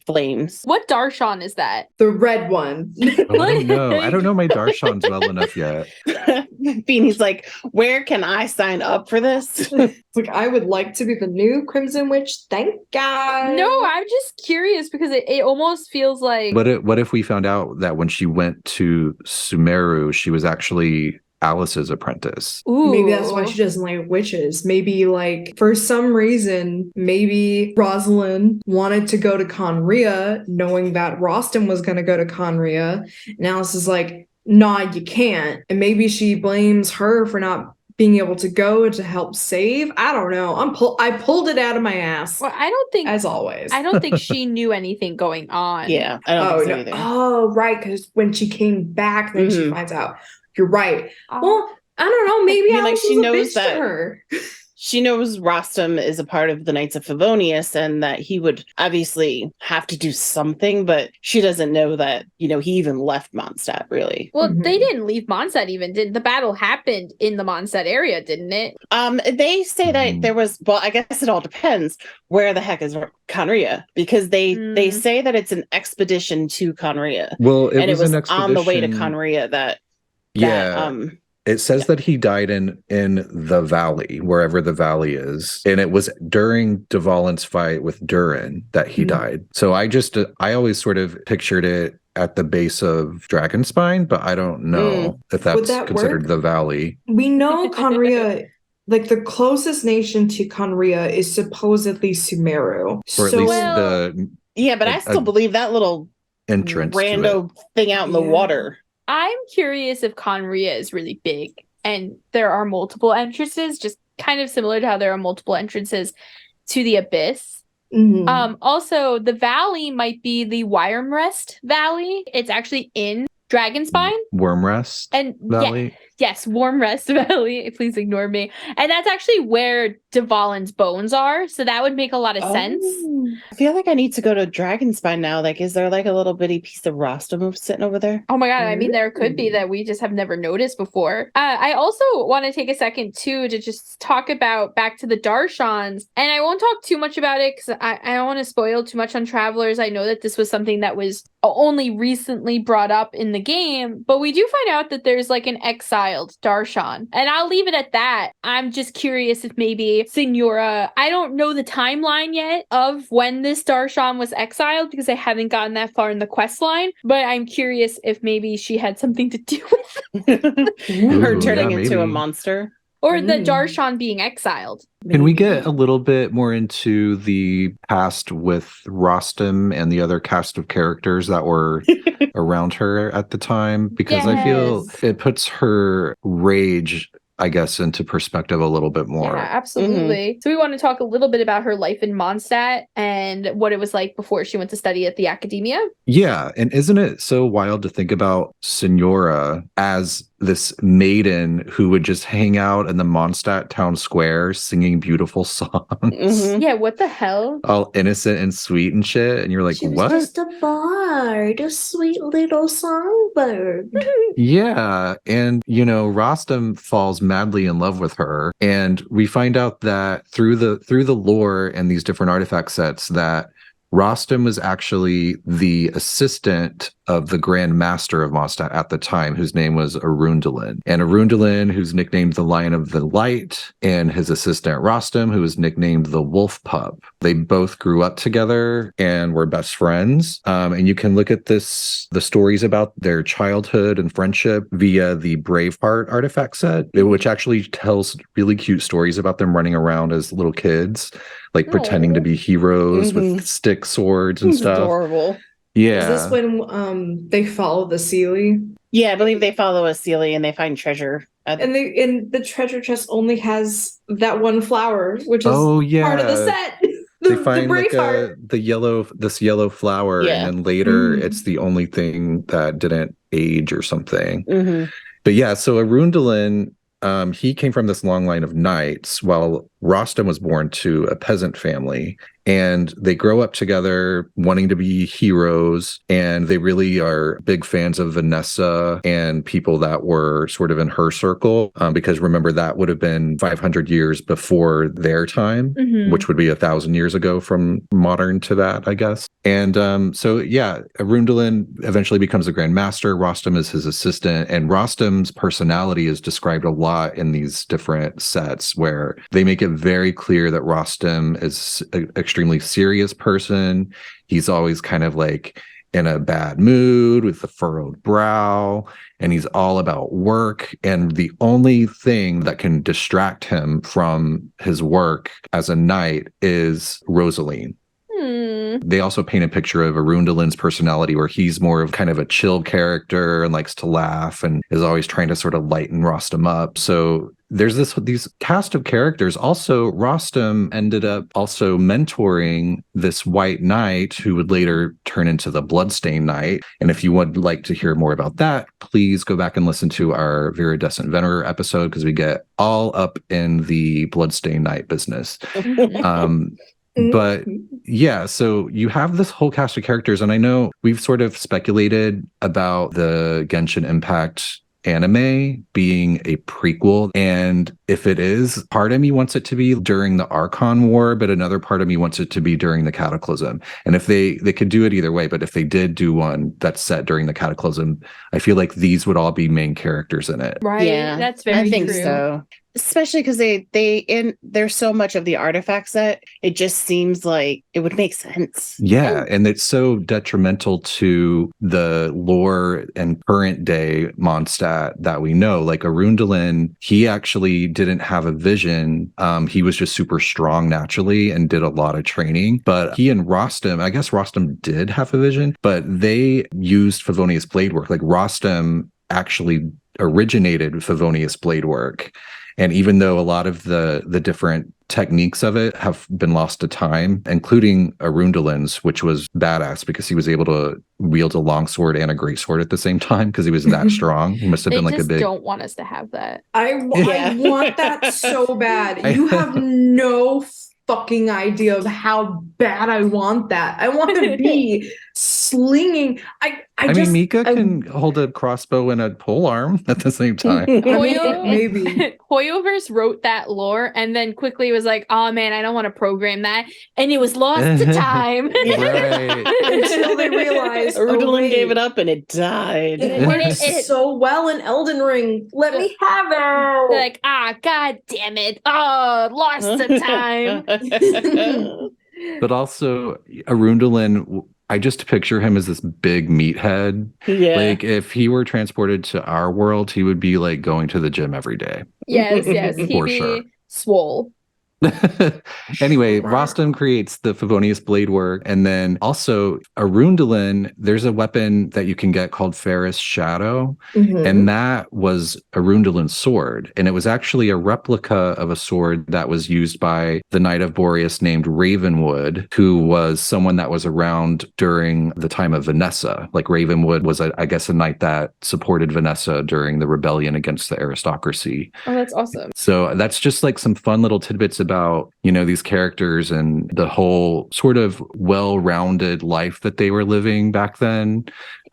flames. What Darshan is that? The red one. I don't know my Darshans well enough yet. Beanie's like, where can I sign up for this? It's like, I would like to be the new Crimson Witch. Thank God. No, I'm just curious because it almost feels like. What if we found out that when she went to Sumeru, she was actually Alice's apprentice? Ooh. Maybe that's why she doesn't like witches. Maybe like for some reason, maybe Rosalind wanted to go to Conria knowing that Rostam was going to go to Conria. And Alice is like, nah, you can't. And maybe she blames her for not being able to go to help save. I don't know. I pulled it out of my ass. Well, I don't think, as always, I don't think she knew anything going on. Yeah, I don't think so either. Oh, right, because when she came back, then she finds out. You're right. Well, I don't know. Maybe Alice she knows that her. She knows Rostam is a part of the Knights of Favonius and that he would obviously have to do something, but she doesn't know that, you know, he even left Mondstadt, really. Well, they didn't leave Mondstadt even. The battle happened in the Mondstadt area, didn't it? They say that there was, well, I guess it all depends where the heck is Conria, because they say that it's an expedition to Conria. Well, it was on the way to Conria that it says that he died in the valley, wherever the valley is. And it was during Dvalint's fight with Durin that he died. So I always sort of pictured it at the base of Dragonspine, but I don't know if that's considered the valley. We know Conria, like the closest nation to Conria is supposedly Sumeru. Or at least yeah, but I still believe that little entrance rando thing out in the water. I'm curious if Conria is really big and there are multiple entrances, just kind of similar to how there are multiple entrances to the Abyss. Also, the valley might be the Wyrmrest Valley. It's actually in Dragonspine. Wyrmrest Valley? Yes, Wyrmrest Valley. Please ignore me. And that's actually where Dvalint's bones are. So that would make a lot of sense. I feel like I need to go to Dragonspine now. Like, is there like a little bitty piece of Rostam sitting over there? Oh my God. I mean, there could be that we just have never noticed before. I also want to take a second too to just talk about back to the Darshans. And I won't talk too much about it because I don't want to spoil too much on Travelers. I know that this was something that was only recently brought up in the game, but we do find out that there's like an exile exiled Darshan. And I'll leave it at that. I'm just curious if maybe Signora, I don't know the timeline yet of when this Darshan was exiled because I haven't gotten that far in the quest line, but I'm curious if maybe she had something to do with her turning into a monster. Or the Darshan being exiled. Can we get a little bit more into the past with Rostam and the other cast of characters that were around her at the time? Because I feel it puts her rage, I guess, into perspective a little bit more. Yeah, absolutely. So we want to talk a little bit about her life in Mondstadt and what it was like before she went to study at the academia. Yeah, and isn't it so wild to think about Signora as this maiden who would just hang out in the Mondstadt town square singing beautiful songs? Yeah, what the hell? All innocent and sweet and shit. And you're like, she was what? Just a bard, a sweet little songbird. Yeah. And, you know, Rostam falls madly in love with her. And we find out that through the lore and these different artifact sets that Rostam was actually the assistant of the Grand Master of Mondstadt at the time, whose name was Arundhelen. And Arundhelen, who's nicknamed the Lion of the Light, and his assistant Rostam, who was nicknamed the Wolf Pup. They both grew up together and were best friends. And you can look at the stories about their childhood and friendship via the Braveheart artifact set, which actually tells really cute stories about them running around as little kids, like pretending to be heroes with stick swords and stuff. Adorable. Yeah. Is this when they follow the Seelie? Yeah, I believe they follow a Seelie and they find treasure. And the treasure chest only has that one flower, which is part of the set. They find like this yellow flower, and then later it's the only thing that didn't age or something. But yeah, so Arundhelen, he came from this long line of knights, while Rostam was born to a peasant family. And they grow up together wanting to be heroes. And they really are big fans of Vanessa and people that were sort of in her circle. Because remember, that would have been 500 years before their time, which would be 1,000 years ago from modern to that, I guess. And so, yeah, Arundhelen eventually becomes a Grand Master. Rostam is his assistant. And Rostam's personality is described a lot in these different sets where they make it very clear that Rostam is an extremely serious person. He's always kind of like in a bad mood with the furrowed brow, and he's all about work. And the only thing that can distract him from his work as a knight is Rosaline. They also paint a picture of Arundhelen's personality where he's more of kind of a chill character and likes to laugh and is always trying to sort of lighten Rostam up. So there's these cast of characters. Also, Rostam ended up also mentoring this white knight who would later turn into the Bloodstained Knight. And if you would like to hear more about that, please go back and listen to our Viridescent Venerer episode, because we get all up in the Bloodstained Knight business. But yeah, so you have this whole cast of characters, and I know we've sort of speculated about the Genshin Impact anime being a prequel, and if it is, part of me wants it to be during the Archon War, but another part of me wants it to be during the Cataclysm. And if they could do it either way, but if they did do one that's set during the Cataclysm, I feel like these would all be main characters in it. Right. Yeah, that's very true. I think so. Especially because there's so much of the artifact set, it just seems like it would make sense. Yeah, and it's so detrimental to the lore and current day Mondstadt that we know. Like Arundhelen, he actually didn't have a vision. He was just super strong naturally and did a lot of training. But he and Rostam, I guess Rostam did have a vision, but they used Favonius blade work. Like Rostam actually originated Favonius blade work. And even though a lot of the different techniques of it have been lost to time, including Arundhelen's, which was badass because he was able to wield a longsword and a greatsword at the same time because he was that strong. He must have been like a big... don't want us to have that. I want that so bad. You have no fucking idea of how bad I want that. I want to be slinging. I I mean, Mika can hold a crossbow and a pole arm at the same time. Maybe. Hoyoverse wrote that lore and then quickly was like, oh man, I don't want to program that. And it was lost to time. Right. Until they realized, Rudolin gave it up and it died. It works so well in Elden Ring. Let me have it. Like, god damn it. Oh, lost to time. But also, Arundhalen, I just picture him as this big meathead. Yeah. Like, if he were transported to our world, he would be like going to the gym every day. Yes. He'd For be sure. swole. Anyway, Rostam creates the Favonius blade work, and then also Arundhalen, there's a weapon that you can get called Ferris Shadow, and that was Arundhalen's sword, and it was actually a replica of a sword that was used by the Knight of Boreas named Ravenwood, who was someone that was around during the time of Vanessa. Like Ravenwood was, I guess, a knight that supported Vanessa during the rebellion against the aristocracy. Oh, that's awesome. So that's just like some fun little tidbits about, these characters and the whole sort of well-rounded life that they were living back then.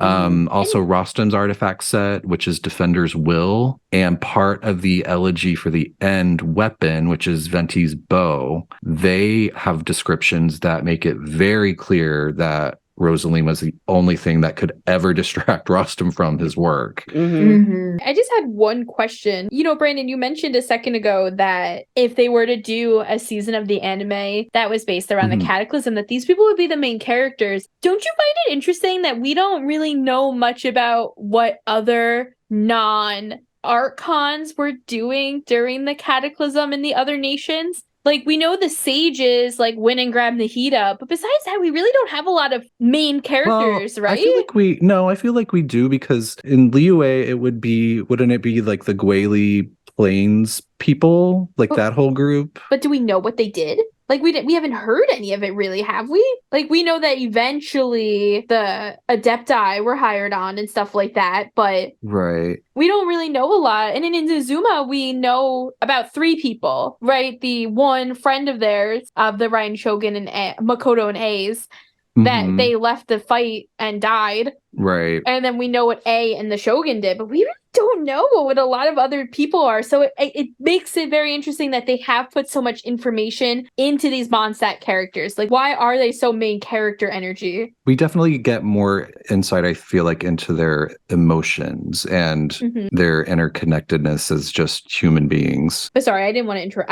Also Rostam's artifact set, which is Defender's Will, and part of the Elegy for the End weapon, which is Venti's bow. They have descriptions that make it very clear that Rosaline was the only thing that could ever distract Rostam from his work. I just had one question. Brandon, you mentioned a second ago that if they were to do a season of the anime that was based around the Cataclysm, that these people would be the main characters. Don't you find it interesting that we don't really know much about what other non-Archons were doing during the Cataclysm in the other nations? Like, we know the sages, like, win and grab Nahida, but besides that, we really don't have a lot of main characters, right? I feel like we do, because in Liyue, wouldn't it be like the Gwali Plains people, like that whole group? But do we know what they did? Like, we haven't heard any of it, really, have we? Like, we know that eventually the Adepti were hired on and stuff like that, but right, we don't really know a lot. And in Inazuma, we know about 3 people, right? The one friend of theirs, of the Ryan Shogun and Makoto and A's, that they left the fight and died. Right. And then we know what A and the Shogun did, but we really don't know what a lot of other people are. So it makes it very interesting that they have put so much information into these Mondstadt characters. Like, why are they so main character energy? We definitely get more insight, I feel like, into their emotions and their interconnectedness as just human beings. But sorry, I didn't want to interrupt.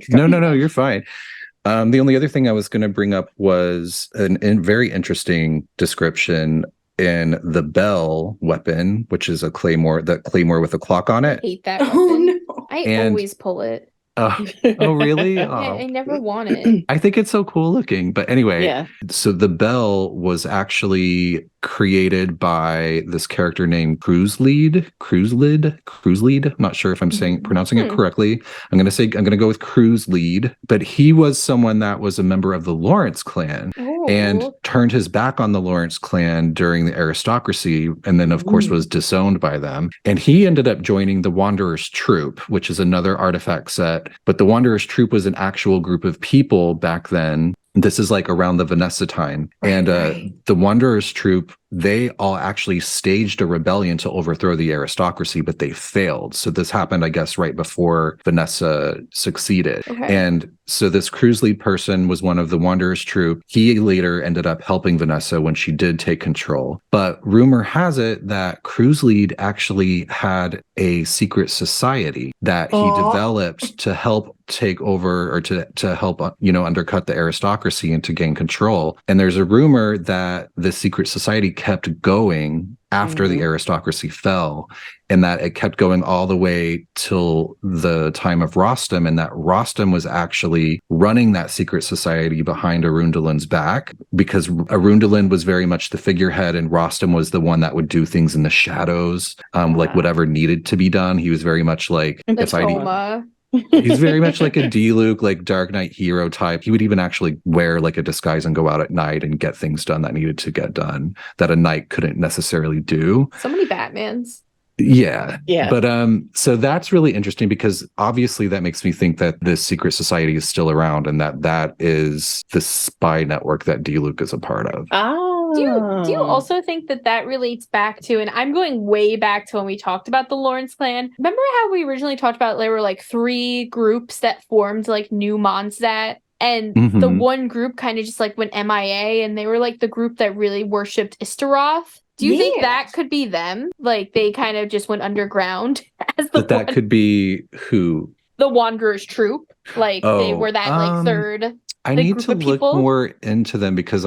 No, you're fine. The only other thing I was going to bring up was a very interesting description in the Bell weapon, which is a claymore with a clock on it. I hate that weapon. Oh no! I always pull it. Oh, really? I never want it. I think it's so cool looking. But anyway, so the bell was actually created by this character named Cruzlead. I'm not sure if I'm pronouncing it correctly. I'm going to go with Cruzlead. But he was someone that was a member of the Lawrence clan and turned his back on the Lawrence clan during the aristocracy, and then of course was disowned by them. And he ended up joining the Wanderer's Troop, which is another artifact set. But the Wanderer's Troop was an actual group of people back then. This is like around the Vanessa time. And the Wanderer's Troop, they all actually staged a rebellion to overthrow the aristocracy, but they failed. So this happened, I guess, right before Vanessa succeeded. Okay. And so this Cruzlead person was one of the Wanderer's Troop. He later ended up helping Vanessa when she did take control. But rumor has it that Cruzlead actually had a secret society that he developed to help take over, or to help undercut the aristocracy and to gain control. And there's a rumor that the secret society kept going after the aristocracy fell, and that it kept going all the way till the time of Rostam, and that Rostam was actually running that secret society behind Arundhalen's back, because Arundhalen was very much the figurehead and Rostam was the one that would do things in the shadows, like whatever needed to be done. He was very much like he's very much like a Diluc, like Dark Knight hero type. He would even actually wear like a disguise and go out at night and get things done that needed to get done that a knight couldn't necessarily do. So many Batmans. Yeah. Yeah. But so that's really interesting because obviously that makes me think that this secret society is still around and that is the spy network that D-Luke is a part of. Do you also think that relates back to, and I'm going way back to when we talked about the Lawrence clan. Remember how we originally talked about there were like 3 groups that formed like New Mondstadt? And the one group kind of just like went MIA, and they were like the group that really worshipped Istaroth. Do you think that could be them? Like they kind of just went underground as the that could be who? The Wanderers troop. Like they were that like third. I need to look more into them because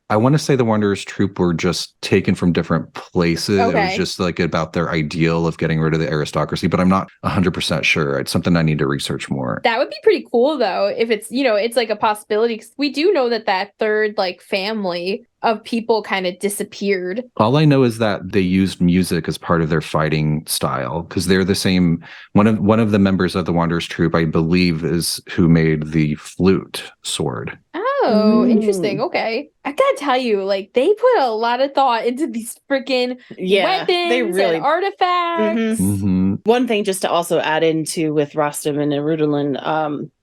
I want to say the Wanderers troop were just taken from different places. Okay. It was just like about their ideal of getting rid of the aristocracy, but I'm not 100% sure. It's something I need to research more. That would be pretty cool though, if it's, it's like a possibility. 'Cause we do know that third like family of people kind of disappeared. All I know is that they used music as part of their fighting style because they're the same. One of the members of the Wanderers troop, I believe, is who made the flute sword. Oh, interesting. Okay. I gotta tell you, like, they put a lot of thought into these freaking weapons and artifacts. One thing just to also add into with Rostam and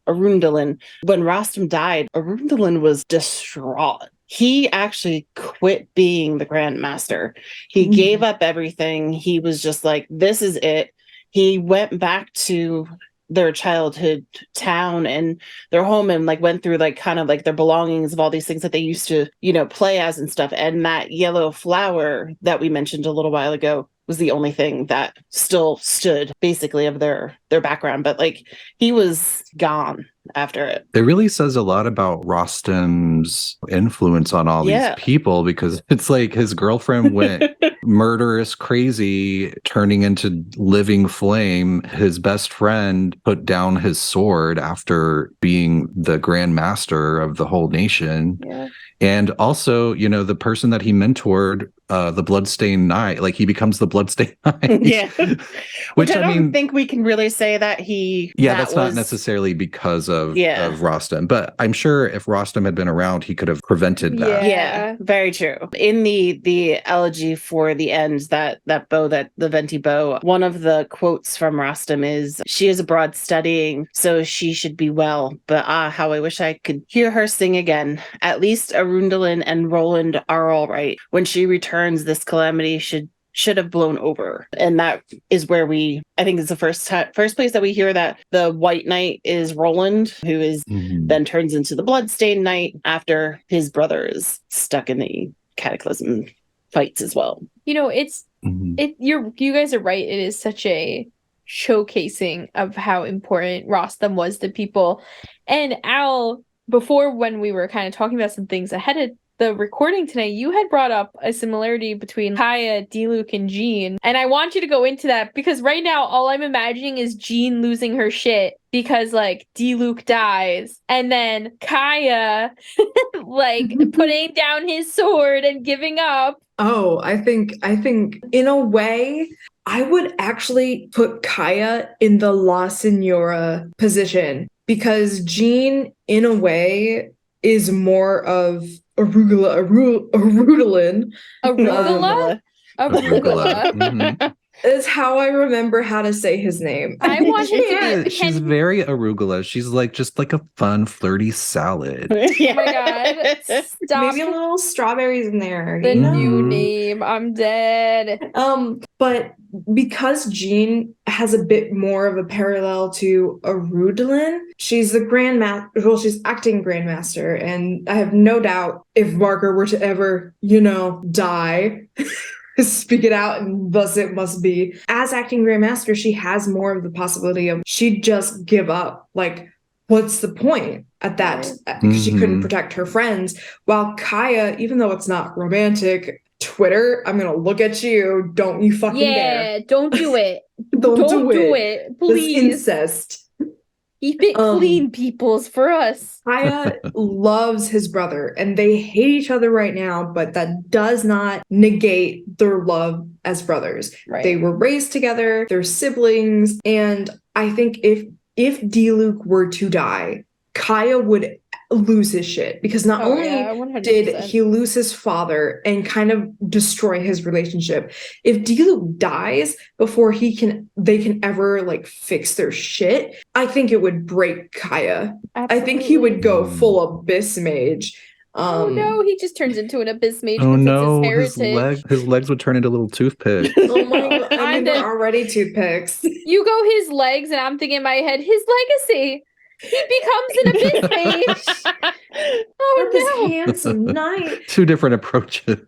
Arundhelen, when Rostam died, Arundhelen was distraught. He actually quit being the Grand Master. He gave up everything. He was just like, this is it. He went back to their childhood town and their home and like went through like kind of like their belongings of all these things that they used to, play as and stuff. And that yellow flower that we mentioned a little while ago was the only thing that still stood basically of their background. But like he was gone after it. It really says a lot about Rostam's influence on all these people because it's like his girlfriend went murderous crazy, turning into living flame. His best friend put down his sword after being the Grand Master of the whole nation. Yeah. And also, the person that he mentored, the Bloodstained Knight, like he becomes the Bloodstained Knight. Yeah. Which I don't think we can really say that he... Yeah, that's not necessarily because of Rostam. But I'm sure if Rostam had been around, he could have prevented that. Yeah, very true. In the elegy for the end, that bow, the Venti bow, one of the quotes from Rostam is, "She is abroad studying, so she should be well. But how I wish I could hear her sing again. At least Arundhelen and Roland are all right. When she returns, this calamity should have blown over." And that is where I think it's the first place that we hear that the White Knight is Roland, who is then turns into the Bloodstained Knight after his brother is stuck in the Cataclysm fights as well. You guys are right. It is such a showcasing of how important Rostam was to people. And Al, before when we were kind of talking about some things ahead of the recording tonight, you had brought up a similarity between Kaya, D-Luke, and Jean. And I want you to go into that because right now all I'm imagining is Jean losing her shit because like D-Luke dies and then Kaya like putting down his sword and giving up. Oh, I think in a way I would actually put Kaya in the La Signora position because Jean in a way is more of Arundhelen. Is how I remember how to say his name. I want you to. She's very arugula. She's just like a fun, flirty salad. Oh my god! Stop. Maybe a little strawberries in there. The new name. I'm dead. But because Jean has a bit more of a parallel to Arundhelen, she's the Grandmaster. Well, she's acting Grandmaster, and I have no doubt if Barker were to ever, die. Speak it out, and thus it must be. As acting Grandmaster, she has more of the possibility of she'd just give up. Like, what's the point at that? Because she couldn't protect her friends. While Kaya, even though it's not romantic, Twitter, I'm gonna look at you. Don't you fucking dare. Yeah, don't do it. Don't do it. Please. This incest. Keep it clean, peoples, for us. Kaya loves his brother, and they hate each other right now, but that does not negate their love as brothers. Right. They were raised together, they're siblings, and I think if D-Luke were to die, Kaya would lose his shit, because not only yeah, 100%. did he lose his father and kind of destroy his relationship, if Diluc dies before they can ever like fix their shit, I think it would break Kaya. Absolutely. I think he would go full Abyss Mage. Oh no, he just turns into an Abyss Mage Oh because no, it's his heritage. his legs would turn into little toothpicks. Oh my god, I mean, they're already toothpicks. You go his legs, and I'm thinking in my head, his legacy. He becomes an Abyss Mage. Oh This no. handsome knight. Two different approaches.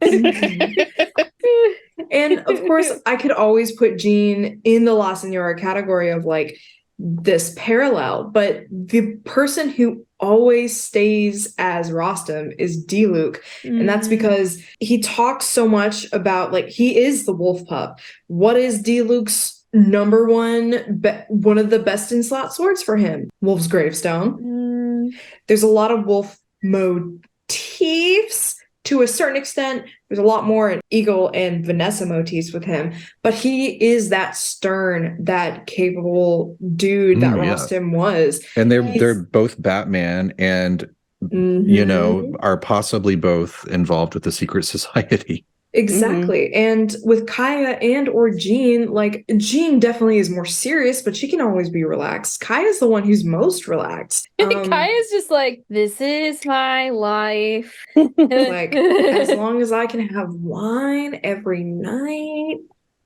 And of course, I could always put Jean in the La Senora category of like this parallel, but the person who always stays as Rostam is Diluc. And that's because he talks so much about, like, he is the wolf pup. What is Diluc's number one of the best in slot swords for him? Wolf's Gravestone. There's a lot of wolf motifs to a certain extent. There's a lot more Eagle and Vanessa motifs with him, but he is that stern, that capable dude that Rostam was. And they're both Batman and you know, are possibly both involved with the secret society. Exactly. And with Kaya and or Jean, like, Jean definitely is more serious, but she can always be relaxed. Kaya's the one who's most relaxed. Kaya's just like, this is my life. Like, as long as I can have wine every night,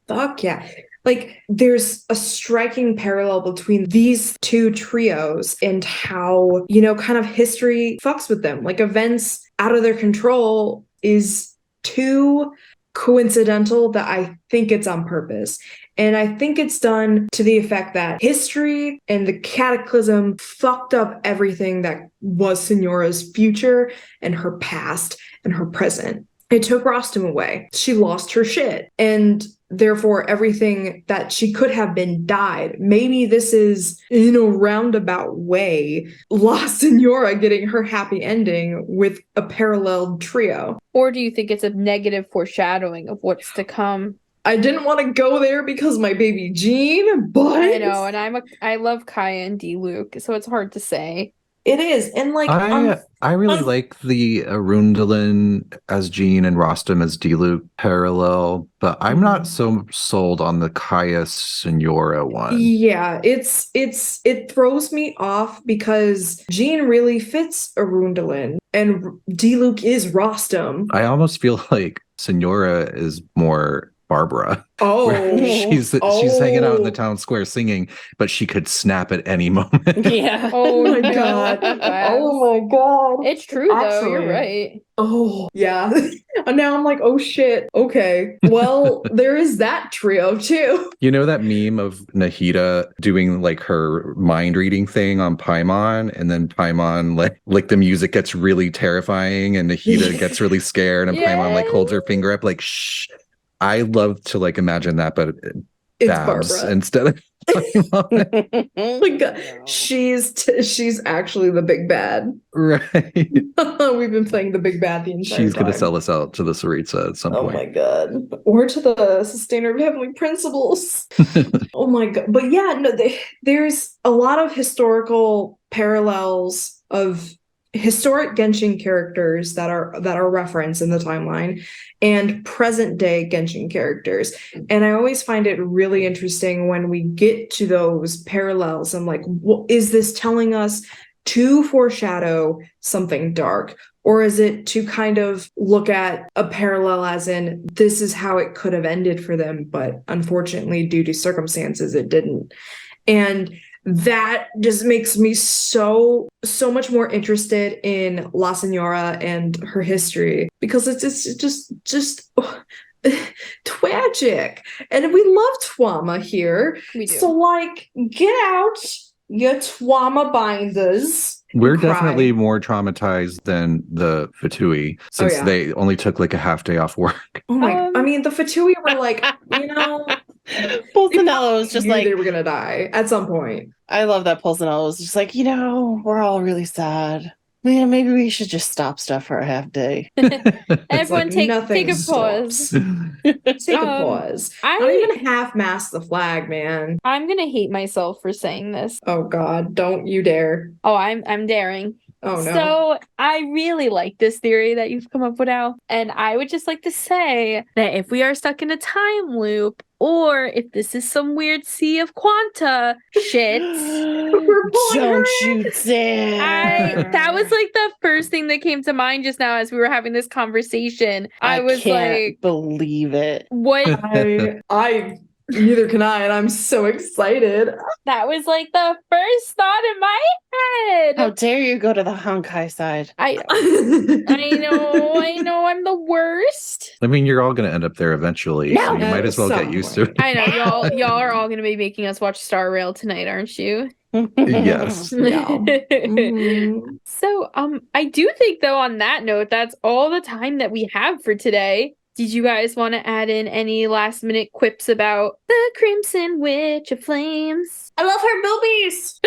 fuck yeah. Like, there's a striking parallel between these two trios and how, you know, kind of history fucks with them. Like, events out of their control is too coincidental that I think it's on purpose. And I think it's done to the effect that history and the cataclysm fucked up everything that was Senora's future and her past and her present. It took Rostam away. She lost her shit. And therefore, everything that she could have been died. Maybe this is, in a roundabout way, La Senora getting her happy ending with a paralleled trio. Or do you think it's a negative foreshadowing of what's to come? I didn't want to go there because my baby Jean, but I know, and I love Kaya and Diluc, so it's hard to say. It is, and like I really like the Arundhelen as Jean and Rostam as Diluc parallel, but I'm not so sold on the Kaya Senora one. Yeah, it throws me off because Jean really fits Arundhelen and Diluc is Rostam. I almost feel like Senora is more Barbara. Oh, she's hanging out in the town square singing, but she could snap at any moment. Yeah. Oh my god. Oh my god. It's true though. You're right. Oh yeah. And now I'm like, oh shit. Okay. Well, there is that trio too. You know that meme of Nahida doing like her mind reading thing on Paimon, and then Paimon like the music gets really terrifying, and Nahida gets really scared, and Paimon like holds her finger up like shh. I love to like imagine that, but it's Babs Barbara instead of Paimon. Oh my god, she's actually the big bad. Right. We've been playing the big bad the entire time. She's gonna sell us out to the Saritsa at some point. Oh my god. Or to the Sustainer of Heavenly Principles. Oh my god. But yeah, no, there's a lot of historical parallels of historic Genshin characters that are referenced in the timeline and present day Genshin characters. And I always find it really interesting when we get to those parallels. I'm like, is this telling us to foreshadow something dark? Or is it to kind of look at a parallel as in this is how it could have ended for them, but unfortunately due to circumstances it didn't. And that just makes me so much more interested in La Senora and her history, because it's just tragic. And we love Twama here. We do. So like, get out your Twama binders. We're Cry. definitely more traumatized than the Fatui, since they only took like a half day off work. Oh my! I mean, the Fatui were like, you know, Pulcinella was just like they were gonna die at some point. I love that Pulcinella was just like, you know, we're all really sad. Man, maybe we should just stop stuff for a half day. Everyone like take nothing a pause. Take a pause. Not even half-mast the flag, man. I'm gonna hate myself for saying this. Oh God, don't you dare. Oh, I'm daring. Oh no. So I really like this theory that you've come up with, Al. And I would just like to say that if we are stuck in a time loop, or if this is some weird Sea of Quanta shit, don't you dare. that was like the first thing that came to mind just now as we were having this conversation. I was can't like, believe it. What? I neither can I, and I'm so excited. That was like the first thought in my head. How dare you go to the Honkai side? I know, I'm the worst. I mean, you're all going to end up there eventually, so you might as well get used to it. I know, y'all are all going to be making us watch Star Rail tonight, aren't you? Yes. Yeah. Mm-hmm. So, I do think though, on that note, that's all the time that we have for today. Did you guys want to add in any last minute quips about the Crimson Witch of Flames? I love her boobies.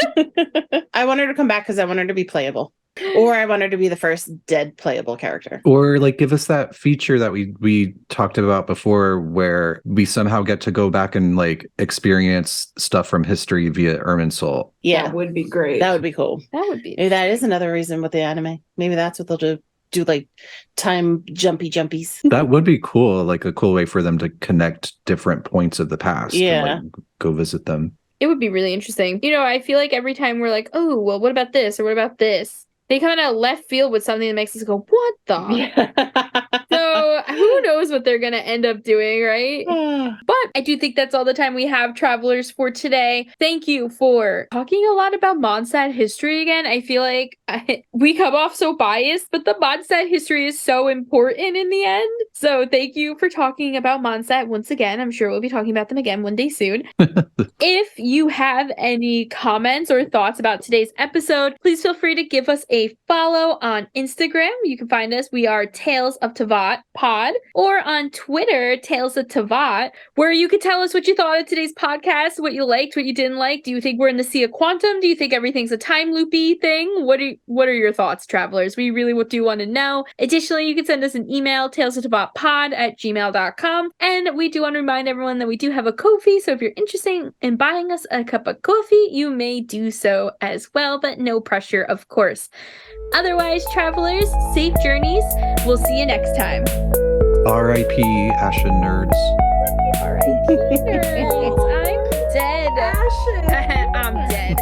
I want her to come back because I want her to be playable. Or I want her to be the first dead playable character. Or like give us that feature that we talked about before where we somehow get to go back and like experience stuff from history via Irminsul. Yeah. That would be great. That would be cool. That would be. Maybe that is another reason with the anime. Maybe that's what they'll do like time jumpies. That would be cool, like a cool way for them to connect different points of the past. Yeah. And, like, go visit them. It would be really interesting. You know, I feel like every time we're like, oh, well, what about this? Or what about this? They come out of left field with something that makes us go, what the? So who knows what they're going to end up doing, right? But I do think that's all the time we have, travelers, for today. Thank you for talking a lot about Mondstadt history again. I feel like we come off so biased, but the Mondstadt history is so important in the end. So thank you for talking about Mondstadt once again. I'm sure we'll be talking about them again one day soon. If you have any comments or thoughts about today's episode, please feel free to give us a follow on Instagram. You can find us. We are Tales of Teyvat Pod, or on Twitter, Tales of Teyvat, where you could tell us what you thought of today's podcast, what you liked, what you didn't like. Do you think we're in the Sea of Quantum? Do you think everything's a time loopy thing? What are your thoughts, travelers? We really do want to know. Additionally, you can send us an email, talesofteyvatpod@gmail.com. And we do want to remind everyone that we do have a Ko-fi, so if you're interested in buying us a cup of coffee, you may do so as well, but no pressure, of course. Otherwise, travelers, safe journeys. We'll see you next time. R.I.P. Ashen Nerds. R.I.P. nerds. I'm dead. Ashen. I'm dead.